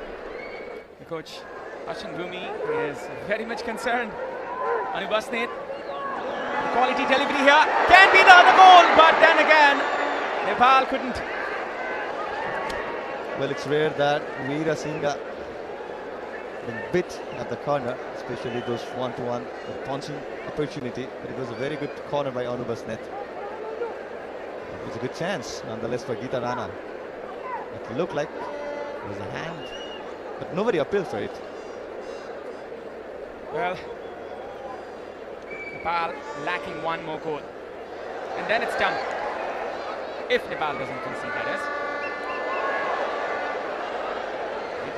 The coach, Ashan Rumi, is very much concerned. Anu Basnet. Quality delivery here. Can be the other goal, but then again, Nepal couldn't. Well, it's rare that Veera Singha bit at the corner, especially those one-to-one punching opportunity. But it was a very good corner by Anu Basnet. It was a good chance, nonetheless, for Geeta Rana. It looked like it was a hand, but nobody appealed for it. Well, Nepal lacking 1 more goal. And then it's done. If Nepal doesn't concede, that is.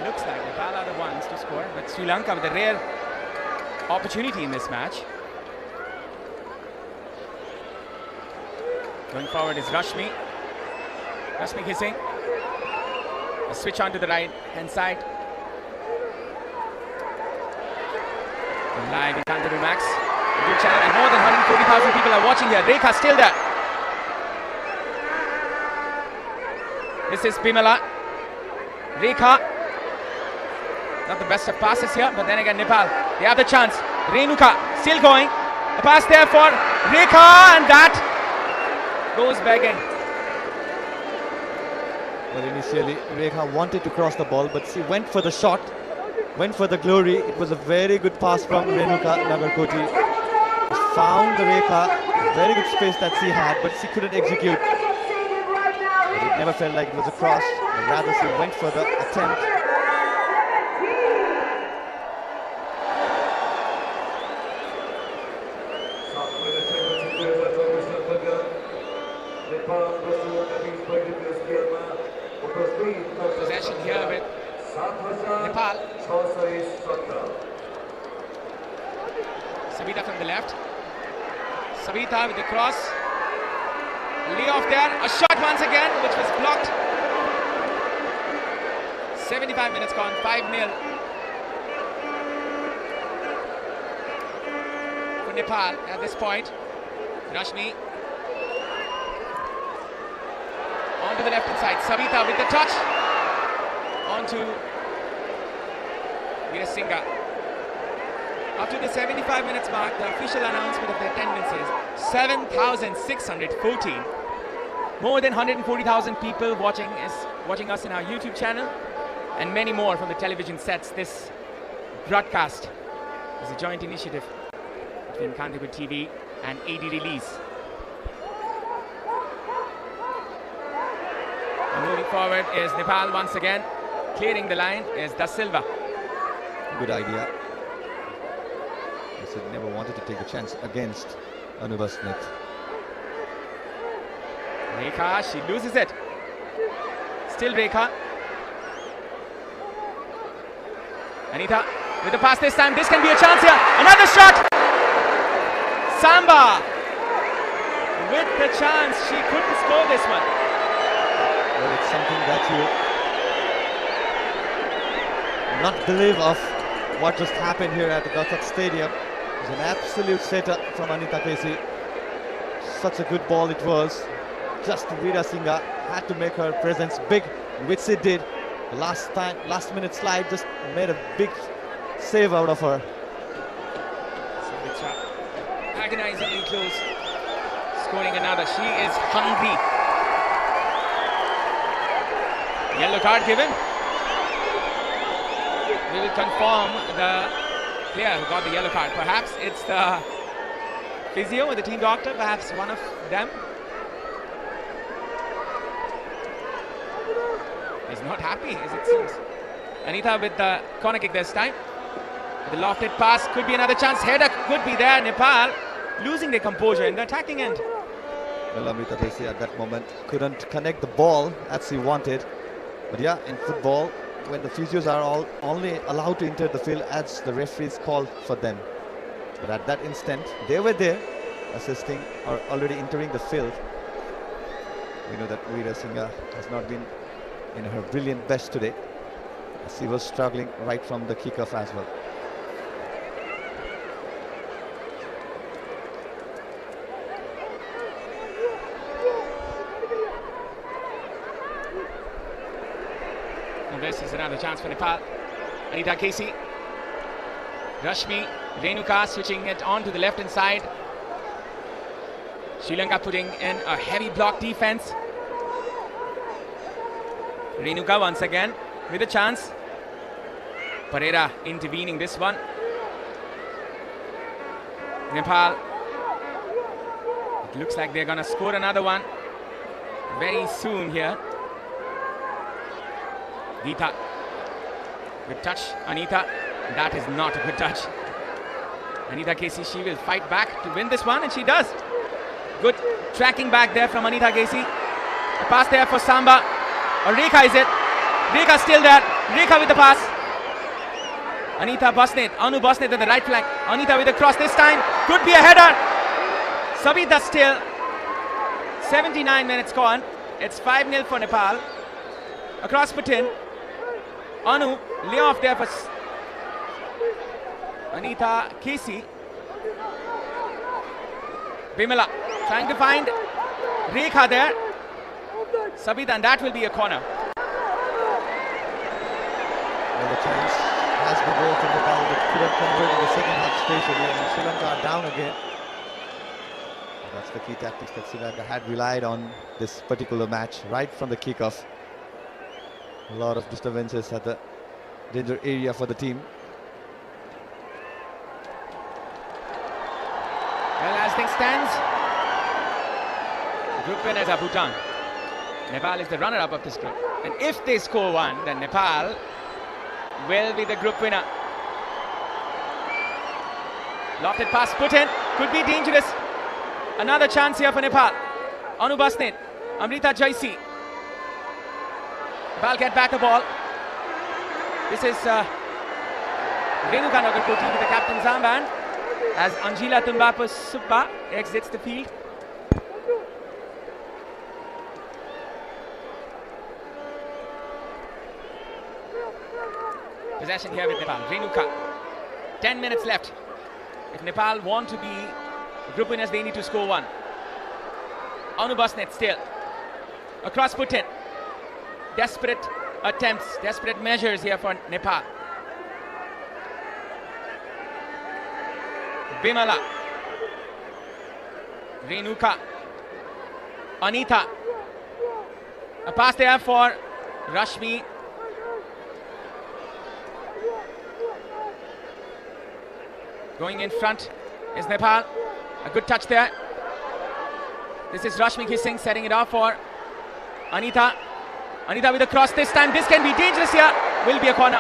Looks like Nepal are the ones to score, but Sri Lanka with a rare opportunity in this match. Going forward is Rashmi. Rashmi kissing. A switch on to the right hand side. Live in Kangaroo Max. Good channel, and more than 140,000 people are watching here. Rekha still there. This is Bimala. Rekha. Not the best of passes here, but then again Nepal, they have the chance. Renuka still going. A pass there for Rekha, and that goes begging. Well, initially Rekha wanted to cross the ball, but she went for the shot, went for the glory. It was a very good pass from Renuka Nagarkoti. Found the Rekha, very good space that she had, but she couldn't execute. But it never felt like it was a cross, but rather she went for the attempt. Possession here with Nepal. Savita from the left. Savita with the cross. Lay off there. A shot once again, which was blocked. 75 minutes gone. 5-0 for Nepal at this point. Rashmi on to the left hand side. Savita with the touch. On to Veerasinghe. Up to the 75 minutes mark, the official announcement of the attendance is 7,614. More than 140,000 people watching us in our YouTube channel, and many more from the television sets. This broadcast is a joint initiative between Kantipur TV and AD Release. And moving forward is Nepal once again. Clearing the line is Da Silva. Good idea. He never wanted to take a chance against Anuba Smith. Rekha, she loses it. Still Rekha. Anita with the pass this time. This can be a chance here. Another shot. Samba with the chance. She couldn't score this one. Well, it's something that you not believe of what just happened here at the Gathak Stadium. It was an absolute setup from Anita Casey. Such a good ball it was. Just Veerasinghe had to make her presence big, which she did. The last minute slide just made a big save out of her. Savitra agonizingly close, scoring another. She is hungry. Yellow card given. We will confirm the player who got the yellow card. Perhaps it's the physio or the team doctor, perhaps one of them. He's not happy, as it seems. Anita with the corner kick this time. The lofted pass could be another chance. Header could be there. Nepal losing their composure in the attacking end. Well, Amrita Desi at that moment couldn't connect the ball as he wanted. But yeah, in football, when the physios are only allowed to enter the field as the referees call for them. But at that instant, they were there assisting or already entering the field. We know that Veerasinghe has not been in her brilliant best today, as she was struggling right from the kickoff as well. And this is another chance for Nepal. Anita Casey, Rashmi, Renuka switching it on to the left hand side. Sri Lanka putting in a heavy block defense. Renuka once again with a chance. Pereira intervening this one. Nepal. It looks like they're gonna score another one very soon here. Geeta. Good touch, Anita. That is not a good touch. Anita Casey, she will fight back to win this one, and she does. Good tracking back there from Anita Casey. A pass there for Samba. Or Rekha is it? Rekha still there. Rekha with the pass. Anita Basnet, Anu Basnet on the right flank. Anita with the cross this time. Could be a header. Sabita still. 79 minutes gone. It's 5-0 for Nepal. Across Putin. Anu, lay off there for Anita Casey. Bimala trying to find Rekha there. Sabita, and that will be a corner. Well, the chance has been there for Nepal, but couldn't convert in the second half spatially, and Sri Lanka are down again. That's the key tactics that Sri Lanka had relied on this particular match right from the kickoff. A lot of disturbances at the danger area for the team. Well, as things stand, group winners are Bhutan. Nepal is the runner-up of this group. And if they score one, then Nepal will be the group winner. Lofted pass put in, could be dangerous. Another chance here for Nepal. Anu Basnet, Amrita Jaisi. Nepal get back the ball. This is Renuka Nagarkoti with the captain's armband as Anjila Tumbapu Subba exits the field. Possession here with Nepal. Renuka. 10 minutes left. If Nepal want to be group winners, they need to score one. Anu Basnet still. Across Putin. Desperate attempts, desperate measures here for Nepal. Bimala. Renuka. Anita. A pass there for Rashmi. Going in front is Nepal. A good touch there. This is Rashmi Kissing setting it up for Anita. Anita with a cross this time. This can be dangerous here. Will be a corner.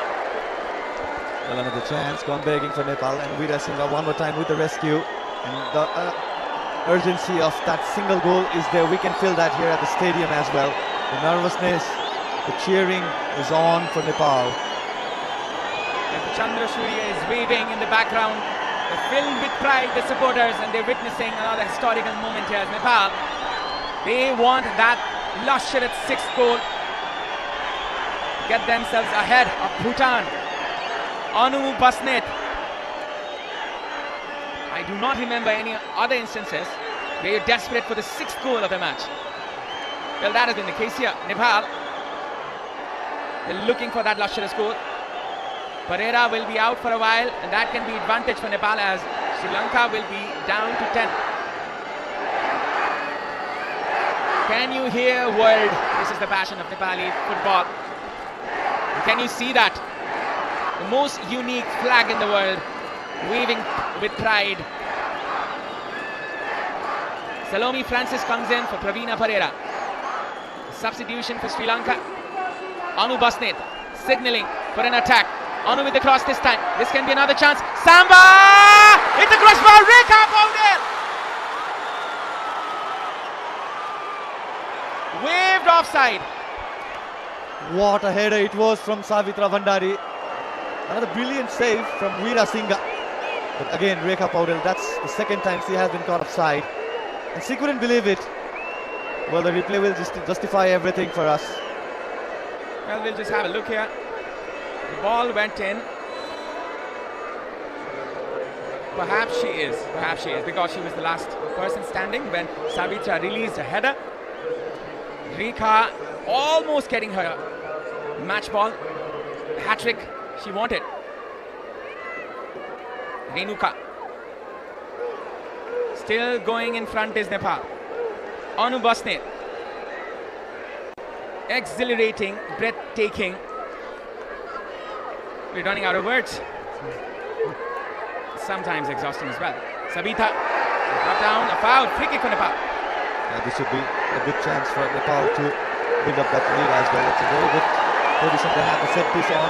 Well, another chance gone begging for Nepal, and Veera Singha one more time with the rescue. And the urgency of that single goal is there. We can feel that here at the stadium as well. The nervousness, the cheering is on for Nepal. And Chandra Surya is waving in the background. They're filled with pride, the supporters, and they're witnessing another historical moment here as Nepal. They want that Lusher at 6th goal. Get themselves ahead of Bhutan. Anu Basnet. I do not remember any other instances where you're desperate for the 6th goal of the match. Well, that has been the case here. Nepal, they're looking for that lustrous goal. Pereira will be out for a while, and that can be advantage for Nepal as Sri Lanka will be down to 10. Can you hear world? This is the passion of Nepali football. Can you see that? The most unique flag in the world, waving with pride. Salome Francis comes in for Pravina Pereira. Substitution for Sri Lanka. Anu Basnet signaling for an attack. Anu with the cross this time. This can be another chance. Samba! Hit the crossbar. Rekha Paudel! Waved offside. What a header it was from Savitra Bhandari. Another brilliant save from Veera Singha. But again, Rekha Paudel, that's the second time she has been caught offside. And she couldn't believe it. Well, the replay will just justify everything for us. Well, we'll just have a look here. The ball went in. Perhaps she is, because she was the last person standing when Savitra released a header. Rekha almost getting her match ball. Hat-trick she wanted. Renuka. Still going in front is Nepal. Anu Basnet. Exhilarating, breathtaking. We're running out of words. Sometimes exhausting as well. Sabita. Drop down, a foul. Free kick for Nepal. This would be a good chance for Nepal to build up that lead as well. It's a very good position to have the set piece on.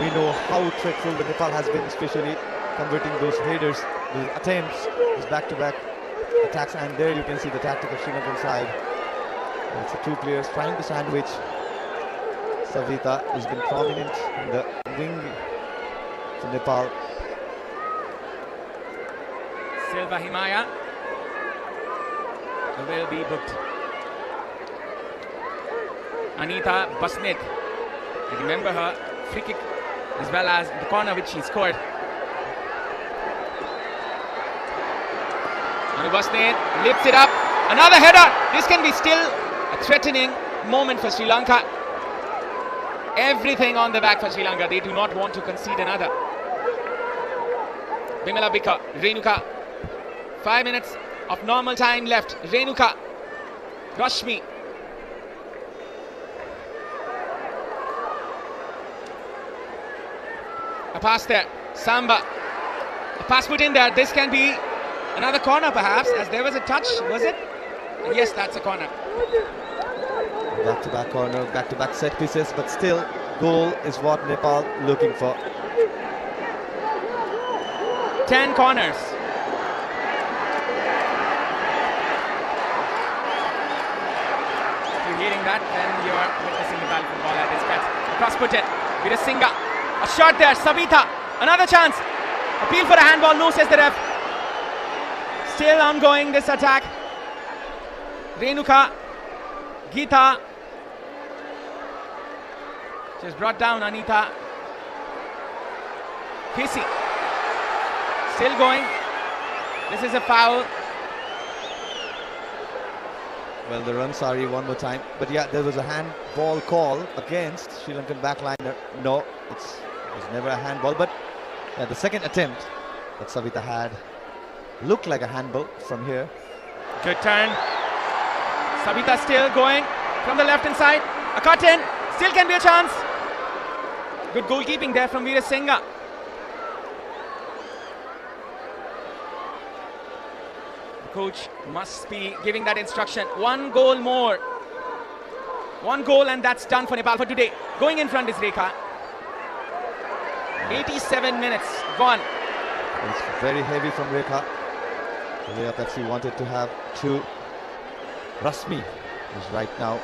We know how dreadful the Nepal has been, especially converting those headers, those attempts, those back-to-back attacks. And there you can see the tactic of Sri Lankan side. It's the two players trying to sandwich Savita has been prominent in the wing for Nepal. Silva Himaya will be booked. Anita Basnet, I remember her free kick as well as the corner which she scored. Anu Basnet lifts it up, another header. This can be still a threatening moment for Sri Lanka. Everything on the back for Sri Lanka. They do not want to concede another. Bimala Bika, Renuka. 5 minutes of normal time left. Renuka, Rashmi. A pass there. Samba. A pass put in there. This can be another corner perhaps, as there was a touch, was it? Yes, that's a corner. Back-to-back corner, back-to-back set pieces, but still, goal is what Nepal looking for. 10 corners. If you're hearing that, then you're witnessing Nepal football at its best. Cross-putted, Veerasinga. A shot there, Savita. Another chance. Appeal for a handball, no, says the ref. Still ongoing this attack. Renuka, Geeta. Just brought down Anita. Casey. Still going. This is a foul. Well, the Ransari one more time. But yeah, there was a handball call against Sri Lankan backliner. No, it was never a handball. But yeah, the second attempt that Savita had looked like a handball from here. Good turn. Savita still going from the left hand side. A cut in. Still can be a chance. Good goalkeeping there from Veerasinga. The coach must be giving that instruction. One goal more. One goal and that's done for Nepal for today. Going in front is Rekha. 87 minutes gone. It's very heavy from Rekha. The layup that she wanted to have to Rasmi is right now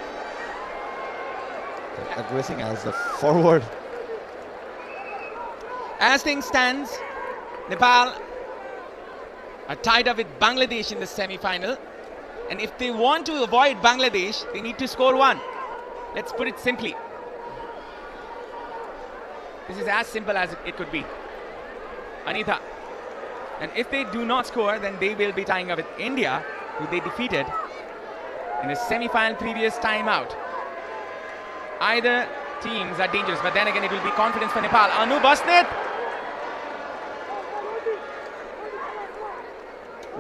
aggressing as the forward. As things stand, Nepal are tied up with Bangladesh in the semi-final, and if they want to avoid Bangladesh, they need to score one. Let's put it simply. This is as simple as it could be. Anita. And if they do not score, then they will be tying up with India, who they defeated in the semi-final previous timeout. Either teams are dangerous, but then again it will be confidence for Nepal. Anu Basnet.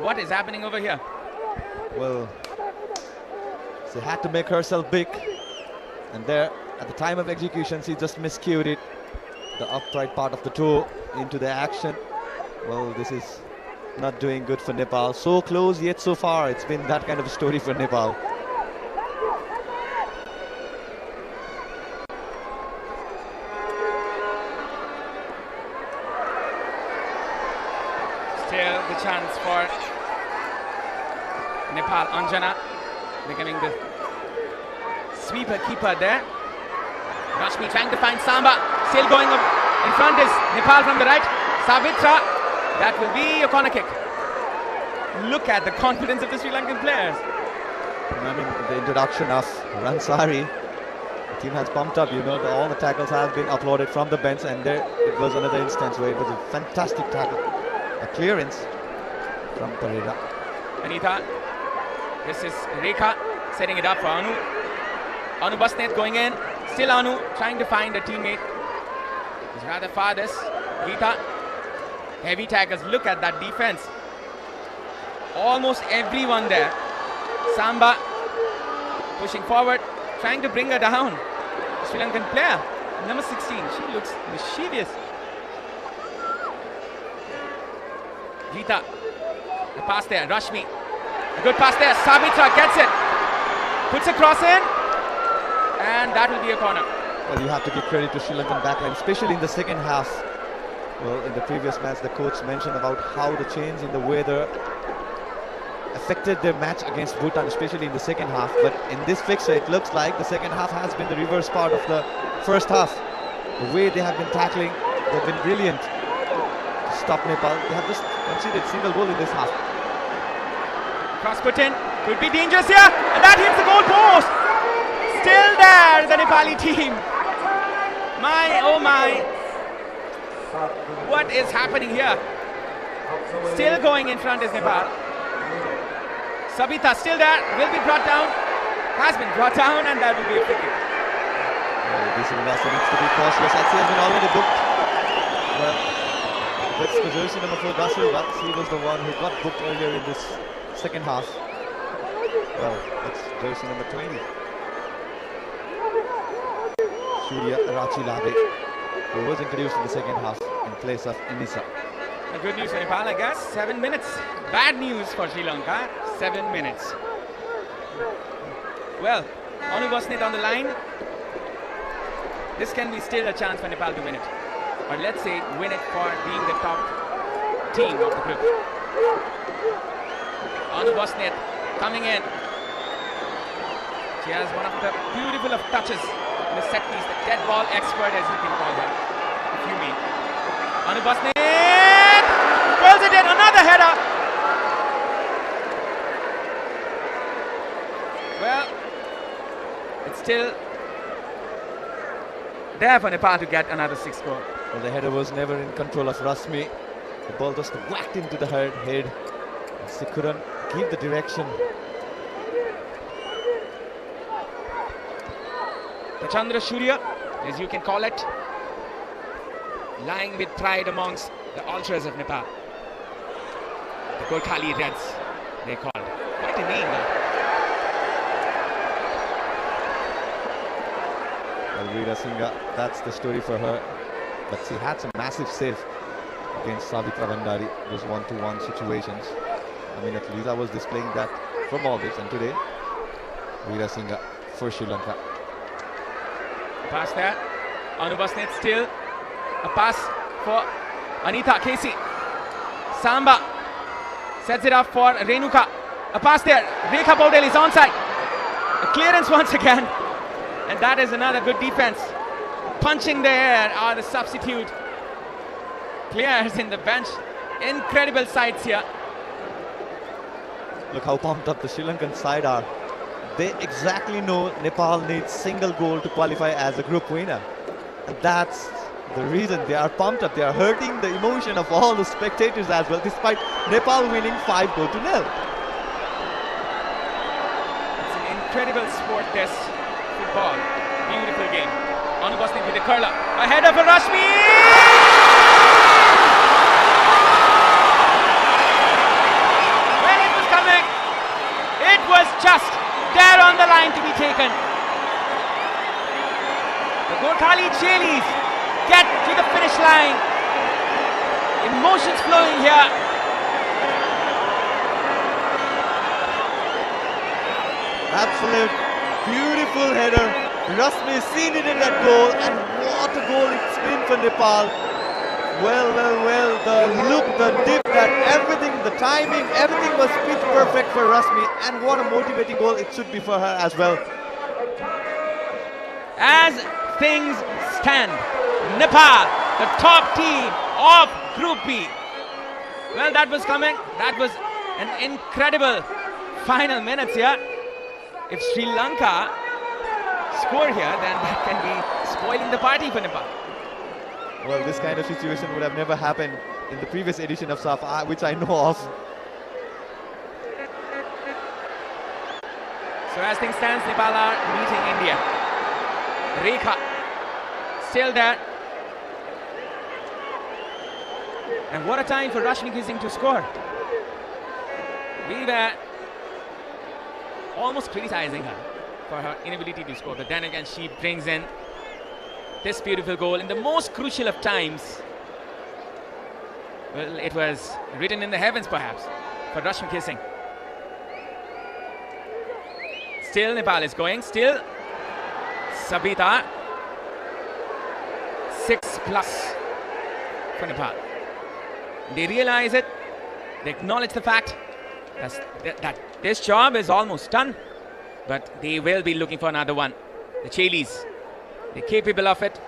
What is happening over here? Well, she had to make herself big, and there at the time of execution she just miscued it, the upright part of the toe into the action. Well, this is not doing good for Nepal. So close yet so far. It's been that kind of a story for Nepal. Still the chance for Nepal. Anjana becoming the sweeper keeper there. Rashmi trying to find Samba. Still going up in front is Nepal from the right. Savitra. That will be a corner kick. Look at the confidence of the Sri Lankan players. I mean, the introduction of Ransari, the team has pumped up, you know, all the tackles have been applauded from the bench, and there it was another instance where it was a fantastic tackle. A clearance from Pereira. Anita, this is Rekha setting it up for Anu. Anu Basnet going in, still Anu trying to find a teammate. He's rather far this. Geeta, heavy tackles, look at that defense. Almost everyone there. Samba pushing forward, trying to bring her down. Sri Lankan player, number 16, she looks mischievous. Geeta, the pass there, Rashmi, a good pass there, Savitra gets it, puts a cross in, and that will be a corner. Well, you have to give credit to Sri Lankan backline, especially in the second half. Well, in the previous match, the coach mentioned about how the change in the weather affected their match against Bhutan, especially in the second half. But in this fixture, it looks like the second half has been the reverse part of the first half. The way they have been tackling, they've been brilliant to stop Nepal. They have just conceded single goal in this half. Cross put in, could be dangerous here, and that hits the goal post. Still there, the Nepali team. My, oh my. What is happening here? Still going in front is Nepal. Sabita still there, will be brought down. Has been brought down, and that will be a free kick. This needs to be cautious. As he has been already booked. Well, that's the jersey number 4, Dasir, but he was the one who got booked earlier in this second half. Well, that's jersey number 20. Surya Rachilade, who was introduced in the second half in place of Inisa. Good news for Nepal, I guess. 7 minutes. Bad news for Sri Lanka. 7 minutes. Well, Anu Bosnet on the line. This can be still a chance for Nepal to win it. Or let's say win it for being the top team of the group. Anu Bosnet coming in. She has one of the beautiful of touches in the set piece, the dead ball expert as you can call her, if you mean. Anu Bosnet pulls it in, another header. Well, it's still there for Nepal to get another 6 goal. Well, the header was never in control of Rasmi. The ball just whacked into the head. She couldn't give the direction. Chandra Surya, as you can call it, lying with pride amongst the ultras of Nepal. The Gorkhali Reds, they called. What a name, though. Well, Veera Singha, that's the story for her. But she had some massive save against Savitra Bandari, those 1-to-1 situations. I mean, at least I was displaying that for Maldives, and today, Veera Singha for Sri Lanka. Pass there. Anu Bosnet still. A pass for Anita Casey. Samba sets it up for Renuka. A pass there. Rekha Paudel is onside. A clearance once again. And that is another good defense. Punching the air are the substitute players in the bench. Incredible sights here. Look how pumped up the Sri Lankan side are. They exactly know Nepal needs single goal to qualify as a group winner. And that's the reason they are pumped up. They are hurting the emotion of all the spectators as well, despite Nepal winning 5-0. It's an incredible sport, this football. Beautiful game. Anu Bosnet with the curler. A header for Rashmi! When it was coming, it was just there on the line to be taken. The Gorkhali Chelis get to the finish line. Emotions flowing here. Absolute beautiful header. Rasmi seen it in that goal, and what a goal it's been for Nepal. Well, the look, the dip, that everything, the timing, everything was pitch perfect for Rasmi, and what a motivating goal it should be for her as well. As things stand, Nepal, the top team of Group B. Well, that was coming. That was an incredible final minutes here. If Sri Lanka score here, then that can be spoiling the party for Nepal. Well, this kind of situation would have never happened in the previous edition of SAF, which I know of. So as things stand, Nepal are beating India. Rekha still there. And what a time for Rashmi Kissing to score. We were almost criticizing her for her inability to score, but then again she brings in this beautiful goal in the most crucial of times. Well, it was written in the heavens perhaps for Rashmi Kissing. Still Nepal is going, still Sabita. 6+ for Nepal. They realize it, they acknowledge the fact that this job is almost done, but they will be looking for another one. The Chelis, They're capable of it.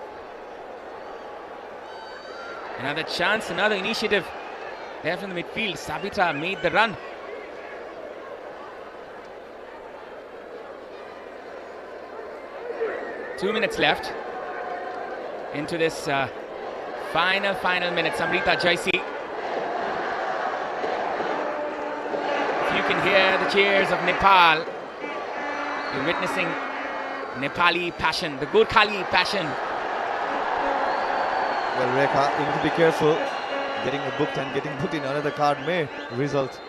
Another chance, another initiative there from the midfield. Sabita made the run. Two minutes left into this final minute. Samrita Jaisi. If you can hear the cheers of Nepal, you're witnessing Nepali passion, the Gorkhali passion. Well, Rekha, you need to be careful. Getting booked and getting booked in another card may result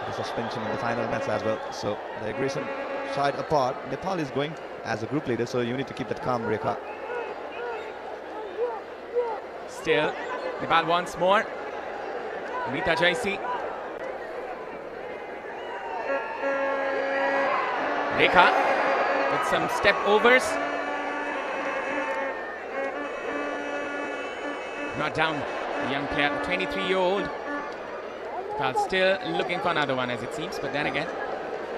in suspension in the final match as well. So the aggression side apart, Nepal is going as a group leader, so you need to keep that calm, Rekha. Still, Nepal once more. Amrita Jaisi. Rekha with some step overs. Not down. The young player, 23-year-old. Nepal still looking for another one, as it seems, but then again,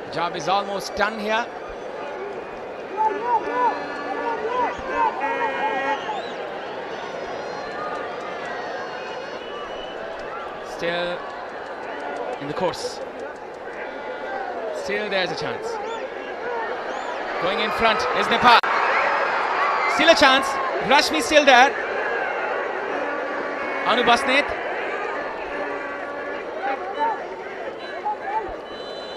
the job is almost done here. Still in the course. Still there's a chance. Going in front is Nepal. Still a chance. Rashmi still there. Anu Basnet.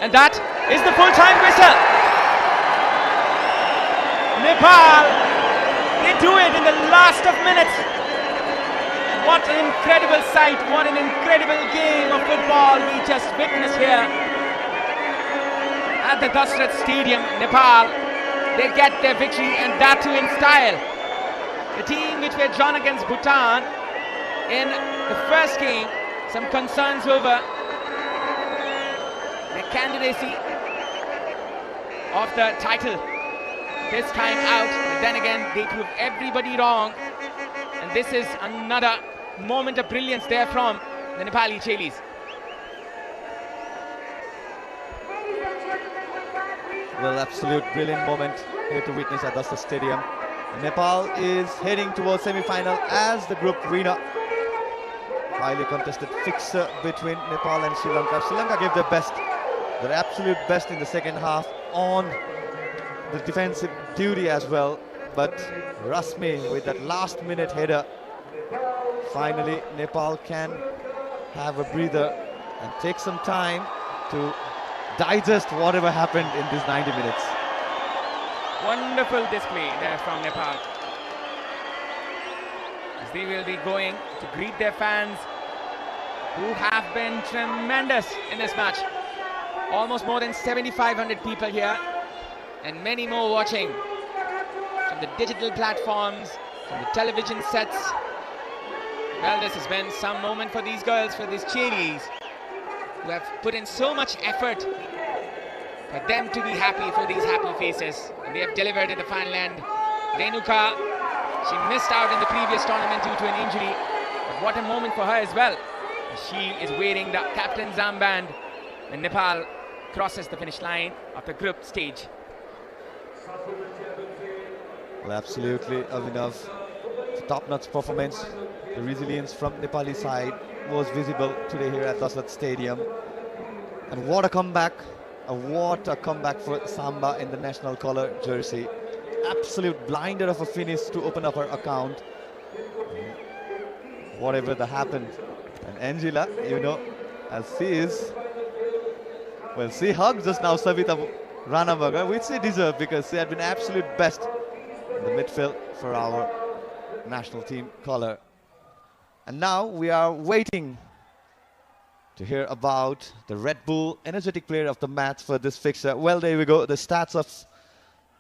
And that is the full-time whistle. Nepal, they do it in the last of minutes. What an incredible sight, what an incredible game of football we just witnessed here at the Dasrat Stadium. Nepal, they get their victory, and that too in style. The team which were drawn against Bhutan in the first game, some concerns over the candidacy of the title this time out, but then again they prove everybody wrong, and this is another moment of brilliance there from the Nepali Chelis. Well, absolute brilliant moment here to witness at Dasrat Stadium. Nepal is heading towards semi-final as the group winner. Highly contested fixture between Nepal and Sri Lanka. Sri Lanka gave their best, their absolute best in the second half on the defensive duty as well. But Rasmi with that last minute header, finally Nepal can have a breather and take some time to digest whatever happened in these 90 minutes. Wonderful display there from Nepal, as they will be going to greet their fans who have been tremendous in this match. Almost more than 7,500 people here, and many more watching from the digital platforms, from the television sets. Well, this has been some moment for these girls, for these cheries, who have put in so much effort for them to be happy, for these happy faces. And they have delivered in the final end. Renuka, she missed out in the previous tournament due to an injury, but what a moment for her as well. She is wearing the captain's armband when Nepal crosses the finish line of the group stage. Well, absolutely, Avinav. Top-notch performance. The resilience from Nepali side was visible today here at Dasrat Stadium. And what a comeback. What a comeback for Samba in the national color jersey. Absolute blinder of a finish to open up her account. Whatever that happened. And Angela, you know, as she is, well, she hugged just now Savita Ranavaga, which she deserved because she had been absolute best in the midfield for our national team color. And now we are waiting to hear about the Red Bull energetic player of the match for this fixture. Well, there we go, the stats of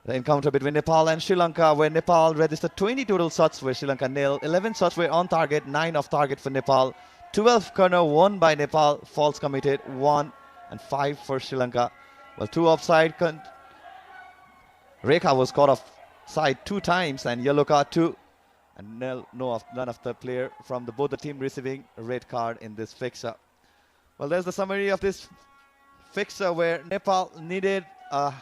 the encounter between Nepal and Sri Lanka, where Nepal registered 20 total shots, where Sri Lanka nil. 11 shots were on target, 9 off target for Nepal. 12 corner won by Nepal, false committed 1, and 5 for Sri Lanka. Well, 2 offside. Rekha was caught offside 2 times and yellow card 2. And none of the player from both the team receiving a red card in this fixture. Well, there's the summary of this fixture, where Nepal needed a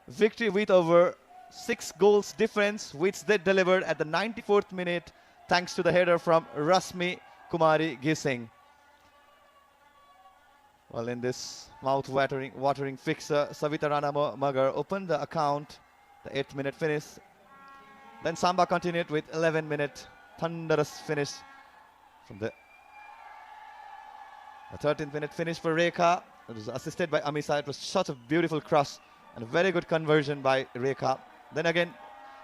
victory with over 6 goals difference, which they delivered at the 94th minute thanks to the header from Rasmi Kumari Gising. Well, in this mouth-watering fixture, Savita Rana Magar opened the account, the 8th minute finish. Then Samba continued with 11-minute thunderous finish from the 13th minute finish for Rekha. It was assisted by Amisa. It was such a beautiful cross and a very good conversion by Rekha. Then again,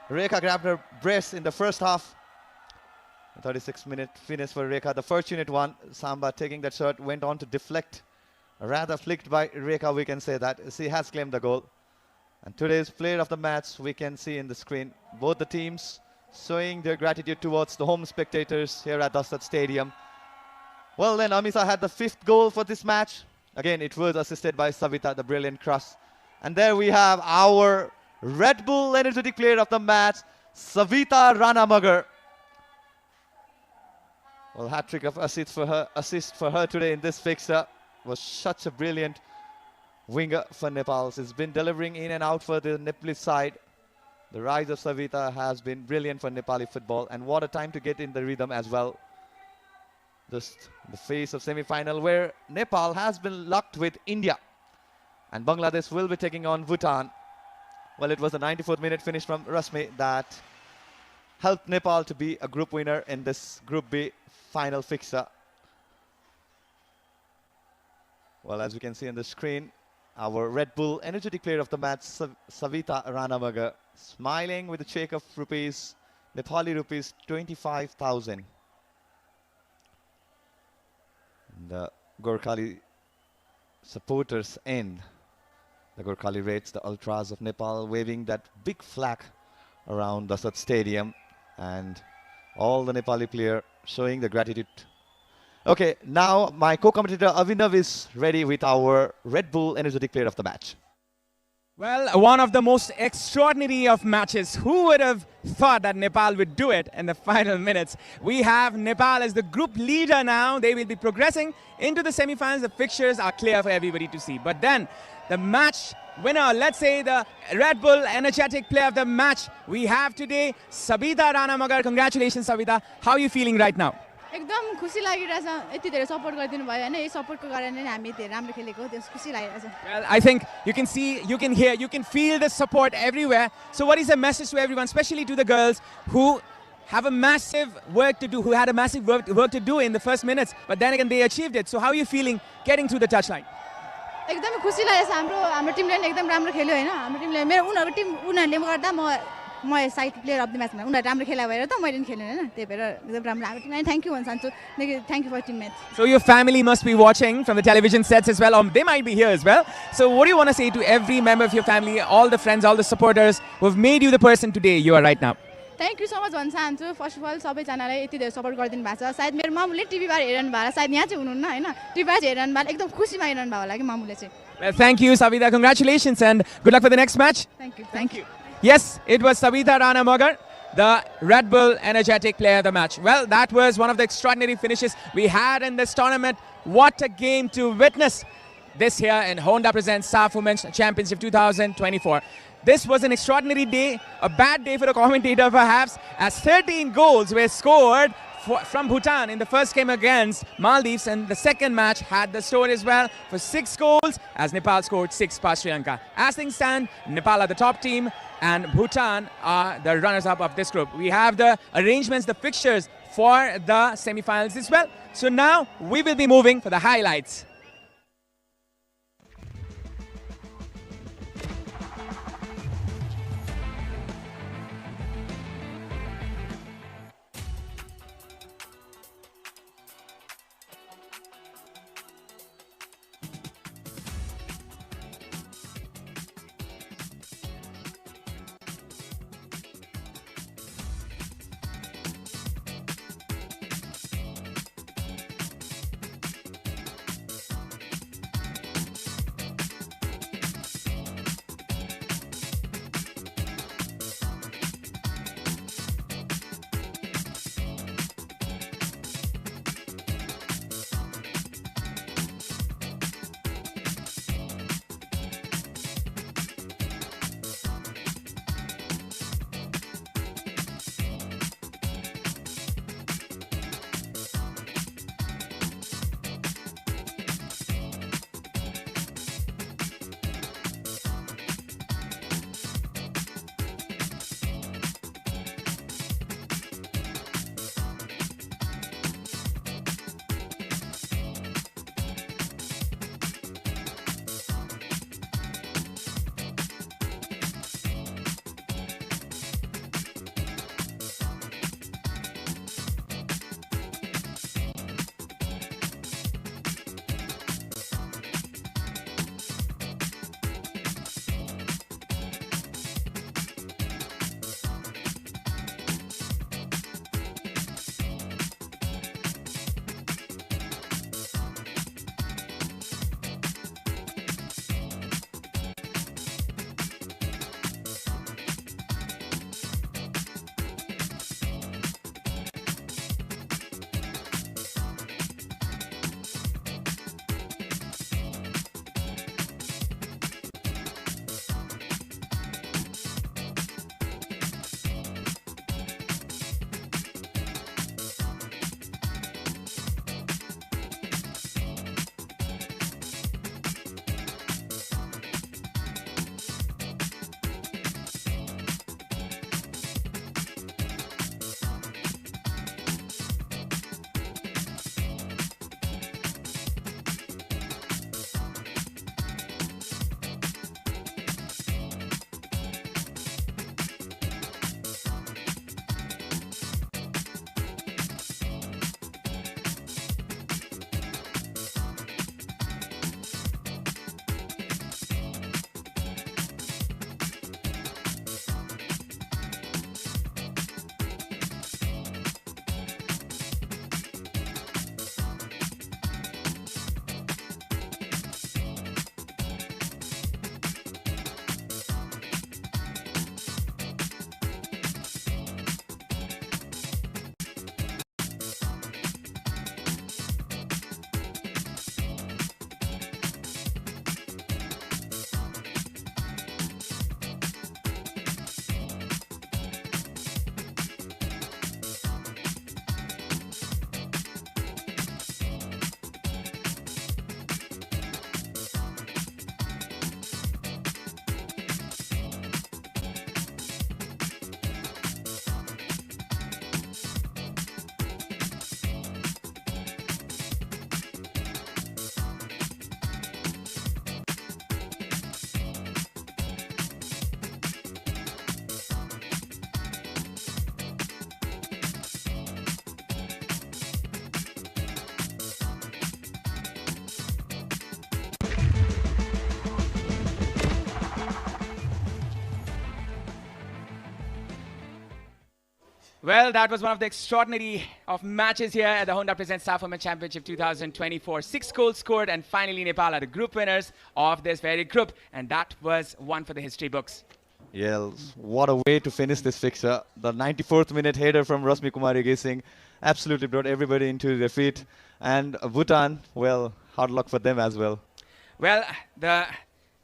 Rekha grabbed her brace in the first half. 36th minute finish for Rekha, the fortunate one. Samba taking that shot went on to deflect, rather flicked by Rekha, we can say that. She has claimed the goal. And today's player of the match, we can see in the screen, both the teams showing their gratitude towards the home spectators here at Dastat Stadium. Well, then Amisa had the 5th goal for this match. Again, it was assisted by Savita, the brilliant cross. And there we have our Red Bull energetic player of the match, Savita Ranamagar. Well, hat-trick of assist for her today in this fixture. Was such a brilliant winger for Nepal. She's been delivering in and out for the Nepalese side. The rise of Savita has been brilliant for Nepali football, and what a time to get in the rhythm as well. Just the face of semi-final where Nepal has been locked with India, and Bangladesh will be taking on Bhutan. Well, it was the 94th minute finish from Rasmi that helped Nepal to be a group winner in this Group B final fixture. Well, as we can see on the screen, our Red Bull energetic player of the match, Savita Ranamagar, smiling with a check of Nepali rupees 25,000. The Gorkhali supporters end. The Gorkhali Reds, the Ultras of Nepal, waving that big flag around the Dasat Stadium, and all the Nepali player showing the gratitude. Okay, now my co-commentator Avinav is ready with our Red Bull energetic player of the match. Well, one of the most extraordinary of matches. Who would have thought that Nepal would do it in the final minutes? We have Nepal as the group leader now. They will be progressing into the semi-finals. The fixtures are clear for everybody to see. But then the match winner, let's say the Red Bull energetic player of the match, we have today Savita Ranamagar. Congratulations, Savita. How are you feeling right now? एकदम खुसी लागिरहेछ यति धेरै support गरिदिनु भयो हैन यही सपोर्टको कारणले हामी धेरै राम्रो खेलेको त्यस खुसी लागिरहेछ. Well, I think you can see, you can hear, you can feel the support everywhere. So what is the message to everyone, especially to the girls who have a massive work to do, who had a massive work to do in the first minutes, but then again they achieved it. So how are you feeling getting through the touchline? एकदमै खुसी लागिरहेछ. हाम्रो टिमले नि एकदम राम्रो खेल्यो हैन. हाम्रो टिमले मेरो उनीहरुको टिम उनीहरुले गर्दा म side player of the match मा उनीहरु राम्रो खेला भएर त मैले नि खेलेन हैन. त्यही भएर एकदम राम्रो हाम्रो टिमलाई थ्यांक यू भन्न चाहन्छु. Thank you for teammates. So your family must be watching from the television sets as well, or they might be here as well. So what do you want to say to every member of your family, all the friends, all the supporters who have made you the person today you are right now? Thank you so much भन्न चाहन्छु. First of all सबैजनालाई यति धेरै support गरिदिनु भएको छ. सायद मेरो मामुले टिभीबाट हेरिरहनु भएको छ, सायद यहाँ चाहिँ हुनुहुन्न हैन. टिभीबाट हेरिरहनु भएको एकदम खुसीमा हेरिरहनु भएको होला कि मामुले चाहिँ. Well, thank you, Savita. Congratulations and good luck for the next match. Thank you. Yes, it was Savita Ranamagar, the Red Bull energetic player of the match. Well, that was one of the extraordinary finishes we had in this tournament. What a game to witness this here in Honda Presents SAF Women's Championship 2024. This was an extraordinary day, a bad day for the commentator perhaps, as 13 goals were scored from Bhutan in the first game against Maldives, and the second match had the story as well for 6 goals as Nepal scored 6 past Sri Lanka. As things stand, Nepal are the top team and Bhutan are the runners-up of this group. We have the arrangements, the fixtures for the semi-finals as well. So now we will be moving for the highlights. Well, that was one of the extraordinary of matches here at the Honda Presents Saff Women Championship 2024. 6 goals scored, and finally Nepal are the group winners of this very group, and that was one for the history books. Yes, what a way to finish this fixture. The 94th minute header from Rasmi Kumari Gising absolutely brought everybody into their feet. And Bhutan, well, hard luck for them as well. Well, the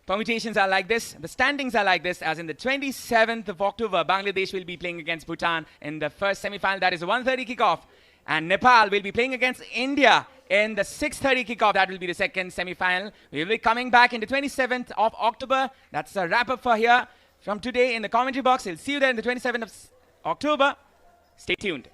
permutations are like this. The standings are like this. As in the 27th of October, Bangladesh will be playing against Bhutan in the first semi-final. That is a 1:30 kickoff. And Nepal will be playing against India in the 6:30 kickoff. That will be the second semi-final. We will be coming back in the 27th of October. That's a wrap-up for here. From today in the commentary box. We'll see you there on the 27th of October. Stay tuned.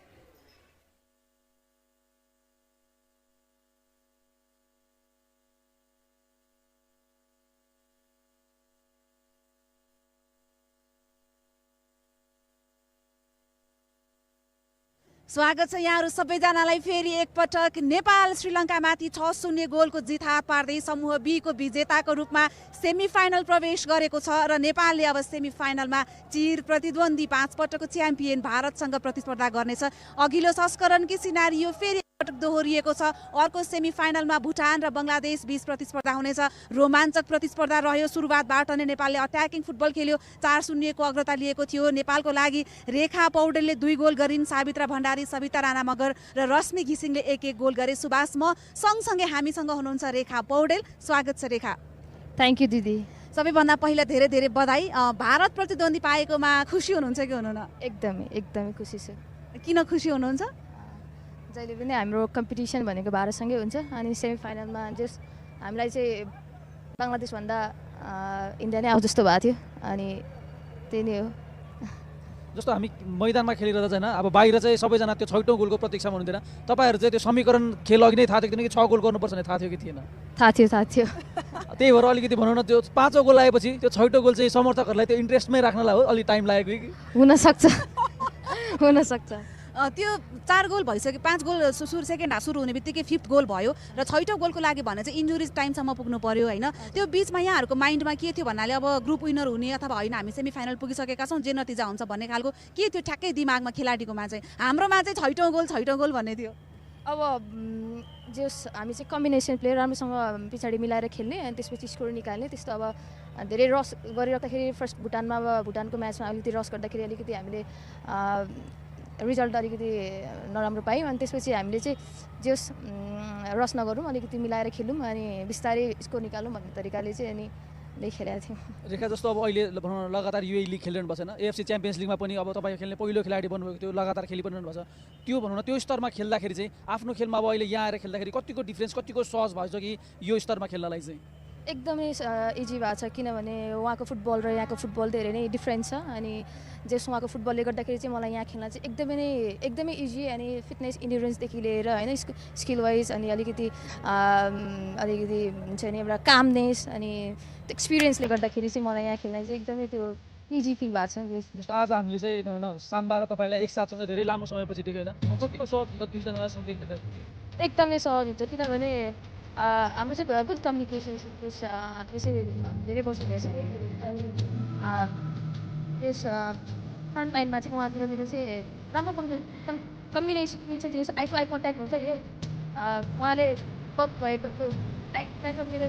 स्वागत छ यहाँहरु सबैजनालाई फेरि एकपटक नेपाल श्रीलङ्कामाथि 6-0 गोलको जित हात पार्दै समूह B को विजेताको रूपमा सेमिफाइनल प्रवेश गरेको छ र नेपालले अब सेमिफाइनलमा चिर प्रतिद्वन्दी 5 पटकको च्याम्पियन भारतसँग प्रतिस्पर्धा गर्नेछ। अघिल्लो संस्करणकै सिनारियो फेरि पटक दोहोरिएको छ। अर्को सेमिफाइनलमा भुटान र बंगलादेश बीच प्रतिस्पर्धा हुनेछ। रोमाञ्चक प्रतिस्पर्धा रह्यो। सुरुवातबाट नै नेपालले अट्याकिङ फुटबल खेल्यो। 4-0 को अग्रता लिएको थियो। नेपालको लागि रेखा पौडेलले 2 गोल गरिन्। सावित्रा भण्डारी, सविता राणा मगर र रश्मि घिसिङले 1-1 गोल गरे। सुभाष म सँगसँगै हामीसँग हुनुहुन्छ रेखा पौडेल। स्वागत छ रेखा। थ्याङ्क यू दिदी। सबैभन्दा पहिला धेरै धेरै बधाई। भारत प्रतिद्वन्दी पाएकोमा खुसी हुनुहुन्छ कि हुनुहुन्न? एकदमै खुसी छु। किन खुसी हुनुहुन्छ? जहिले पनि हाम्रो कम्पिटिसन भनेको भारतसँगै हुन्छ अनि सेमिफाइनलमा जस हामीलाई चाहिँ बङ्गलादेशभन्दा इन्डिया नै आउँछ जस्तो भएको थियो अनि त्यही नै हो। जस्तो हामी मैदानमा खेलिरहँदा चाहिँ अब बाहिर चाहिँ सबैजना त्यो 6औं गोलको प्रतीक्षामा हुनुहुँदैन। तपाईँहरू चाहिँ त्यो समीकरण खेल अघि नै थाहा थियो कि 6 गोल गर्नुपर्छ भने थाहा थियो कि थिएन? थाहा थियो। त्यही भएर अलिकति भनौँ न त्यो 5औं गोल आएपछि त्यो 6औं गोल चाहिँ समर्थकहरूलाई त्यो इन्ट्रेस्टमै राख्नलाई हो अलि टाइम लागेको कि हुनसक्छ। त्यो 4 गोल भइसक्यो। 5 गोल सेकेन्ड हाफ सुरु हुने बित्तिकै 5th गोल भयो र 6औं गोलको लागि भने चाहिँ इन्जुरिज टाइमसम्म पुग्नु पर्यो हैन। त्यो बीचमा यहाँहरुको माइन्डमा के थियो भन्नाले अब ग्रुप विनर हुने अथवा हैन हामी सेमिफाइनल पुगिसकेका छौं जे नतिजा हुन्छ भन्ने खालको के थियो ठ्याक्कै दिमागमा खेलाडीकोमा चाहिँ? हाम्रोमा चाहिँ 6औं गोल भन्ने थियो। अब जस हामी चाहिँ कम्बिनेसन प्लेयर राम्रोसँग पछाडि मिलाएर खेल्ने अनि त्यसपछि स्कोर निकाल्ने त्यस्तो अब धेरै रस गरिराख्दाखेरि फर्स्ट भुटानको म्याचमा अलिकति रस गर्दाखेरि अलिकति हामीले रिजल्ट अलिकति नराम्रो पायौँ अनि त्यसपछि हामीले चाहिँ जस रस नगरौँ अलिकति मिलाएर खेलौँ अनि बिस्तारै स्कोर निकालौँ भन्ने तरिकाले चाहिँ अनि खेलेका थियौँ। रेखा जस्तो अब अहिले भनौँ लगातार युए लिग खेलिरहनु भएको छैन। एएफसी च्याम्पियन्स लिगमा पनि अब तपाईँ खेल्ने पहिलो खेलाडी बन्नुभएको थियो लगातार खेलिरहनु भएको छ। त्यो भनौँ न त्यो स्तरमा खेल्दाखेरि चाहिँ आफ्नो खेलमा अब अहिले यहाँ आएर खेल्दाखेरि कतिको डिफ्रेन्स कतिको सहज भएको छ कि यो स्तरमा खेल्नलाई चाहिँ? एकदमै इजी भएको छ किनभने उहाँको फुटबल र यहाँको फुटबल धेरै नै डिफ्रेन्स छ अनि जस उहाँको फुटबलले गर्दाखेरि चाहिँ मलाई यहाँ खेल्न चाहिँ एकदमै इजी अनि फिटनेस इन्ड्युरेन्सदेखि लिएर होइन स्किल वाइज अनि अलिकति हुन्छ नि एउटा कामनेस अनि एक्सपिरियन्सले गर्दाखेरि चाहिँ मलाई यहाँ खेल्न चाहिँ एकदमै त्यो इजी फिल भएको छ। जस्तो आज हामीले चाहिँ सानबार तपाईँलाई एकसाथ धेरै लामो समयपछि देख्यो होइन एकदमै सहज हुन्छ किनभने हाम्रो चाहिँ गुड कम्युनिकेसन धेरै वर्ष भइसक्यो त्यस फ्रन्ट लाइनमा चाहिँ उहाँतिर मेरो चाहिँ राम्रो कम्बिनेसन चाहिँ आई टु आई कन्ट्याक्ट हुन्छ नि उहाँले पप भएको मेरो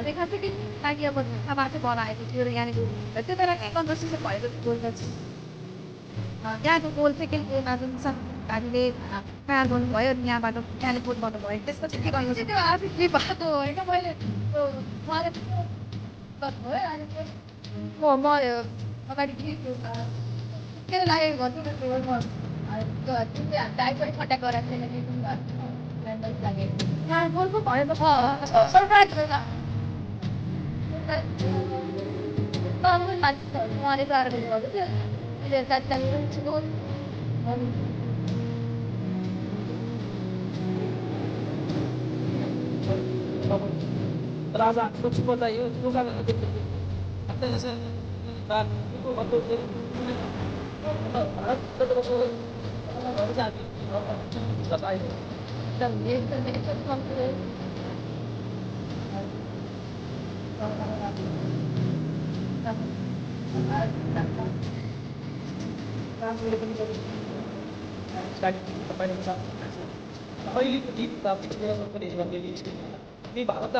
रेखा चाहिँ लागि अब थाहा बनाएको थियो र यहाँनिर त्यो बेला कन्भर्सेसन भएको गोल यहाँको गोल चाहिँ के हामीले तयार गर्नुभयो यहाँबाट त्यहाँले गोल गर्नुभयो त्यसपछि के गर्नु चाहिँ त्यो आफै के भएको होइन मैले उहाँले गर्नुभयो अनि म अगाडि के लागेको भन्नु म कन्ट्याक्ट गराएको थिएन यहाँ गोल पो भयो सरप्राइज उहाँले तयार गर्नुभएको थियो राजा कुछ बताइए अहिलेको गीत भारत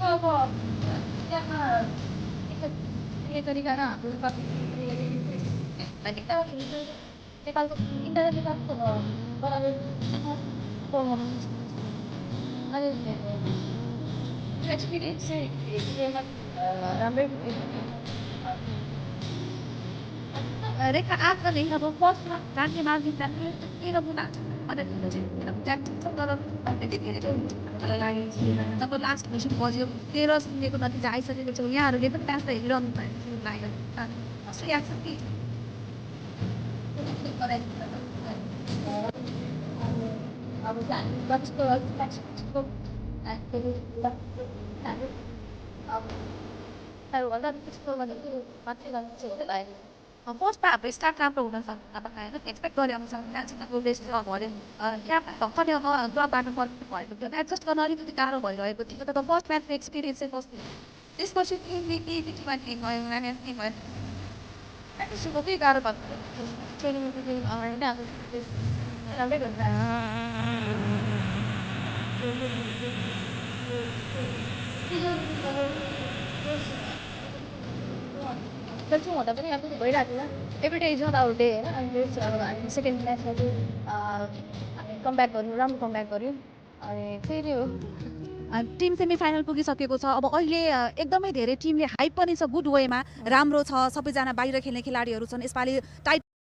अब त्यहाँ तरिका हाम्रो नेपालको एक्सपिरियन्स चाहिँ राम्रै रेखा आफ्नो अब बसमा जाने मार्गी जाने तब लास्ट मिसन बज्यो 13 सुन्नेको नतिजा आइसकेको छ यहाँहरूले पनि त्यहाँ हेरिरहनु भएको फर्स्टमा हाम्रो स्टार्ट राम्रो हुन सक्छ होइन एक्सपेक्ट गरे अनुसार त्यहाँ भर्खरै ड्रप बाटो पर्नु भएको थियो एडजस्ट गर्न अलिकति गाह्रो भइरहेको थियो तर फर्स्ट म्याचको एक्सपिरियन्स चाहिँ कस्तो त्यसपछि गाह्रो भएको हुँदा पनि अब भइरहेको थियो every day is not our day होइन सेकेन्ड म्याचमा चाहिँ हामी कमब्याक गऱ्यौँ राम्रो कमब्याक गऱ्यौँ अनि फेरि हो टिम सेमी फाइनल पुगिसकेको छ अब अहिले एकदमै धेरै टिमले हाइप पनि छ गुड वेमा राम्रो छ सबैजना बाहिर खेल्ने खेलाडीहरू छन् यसपालि टाइट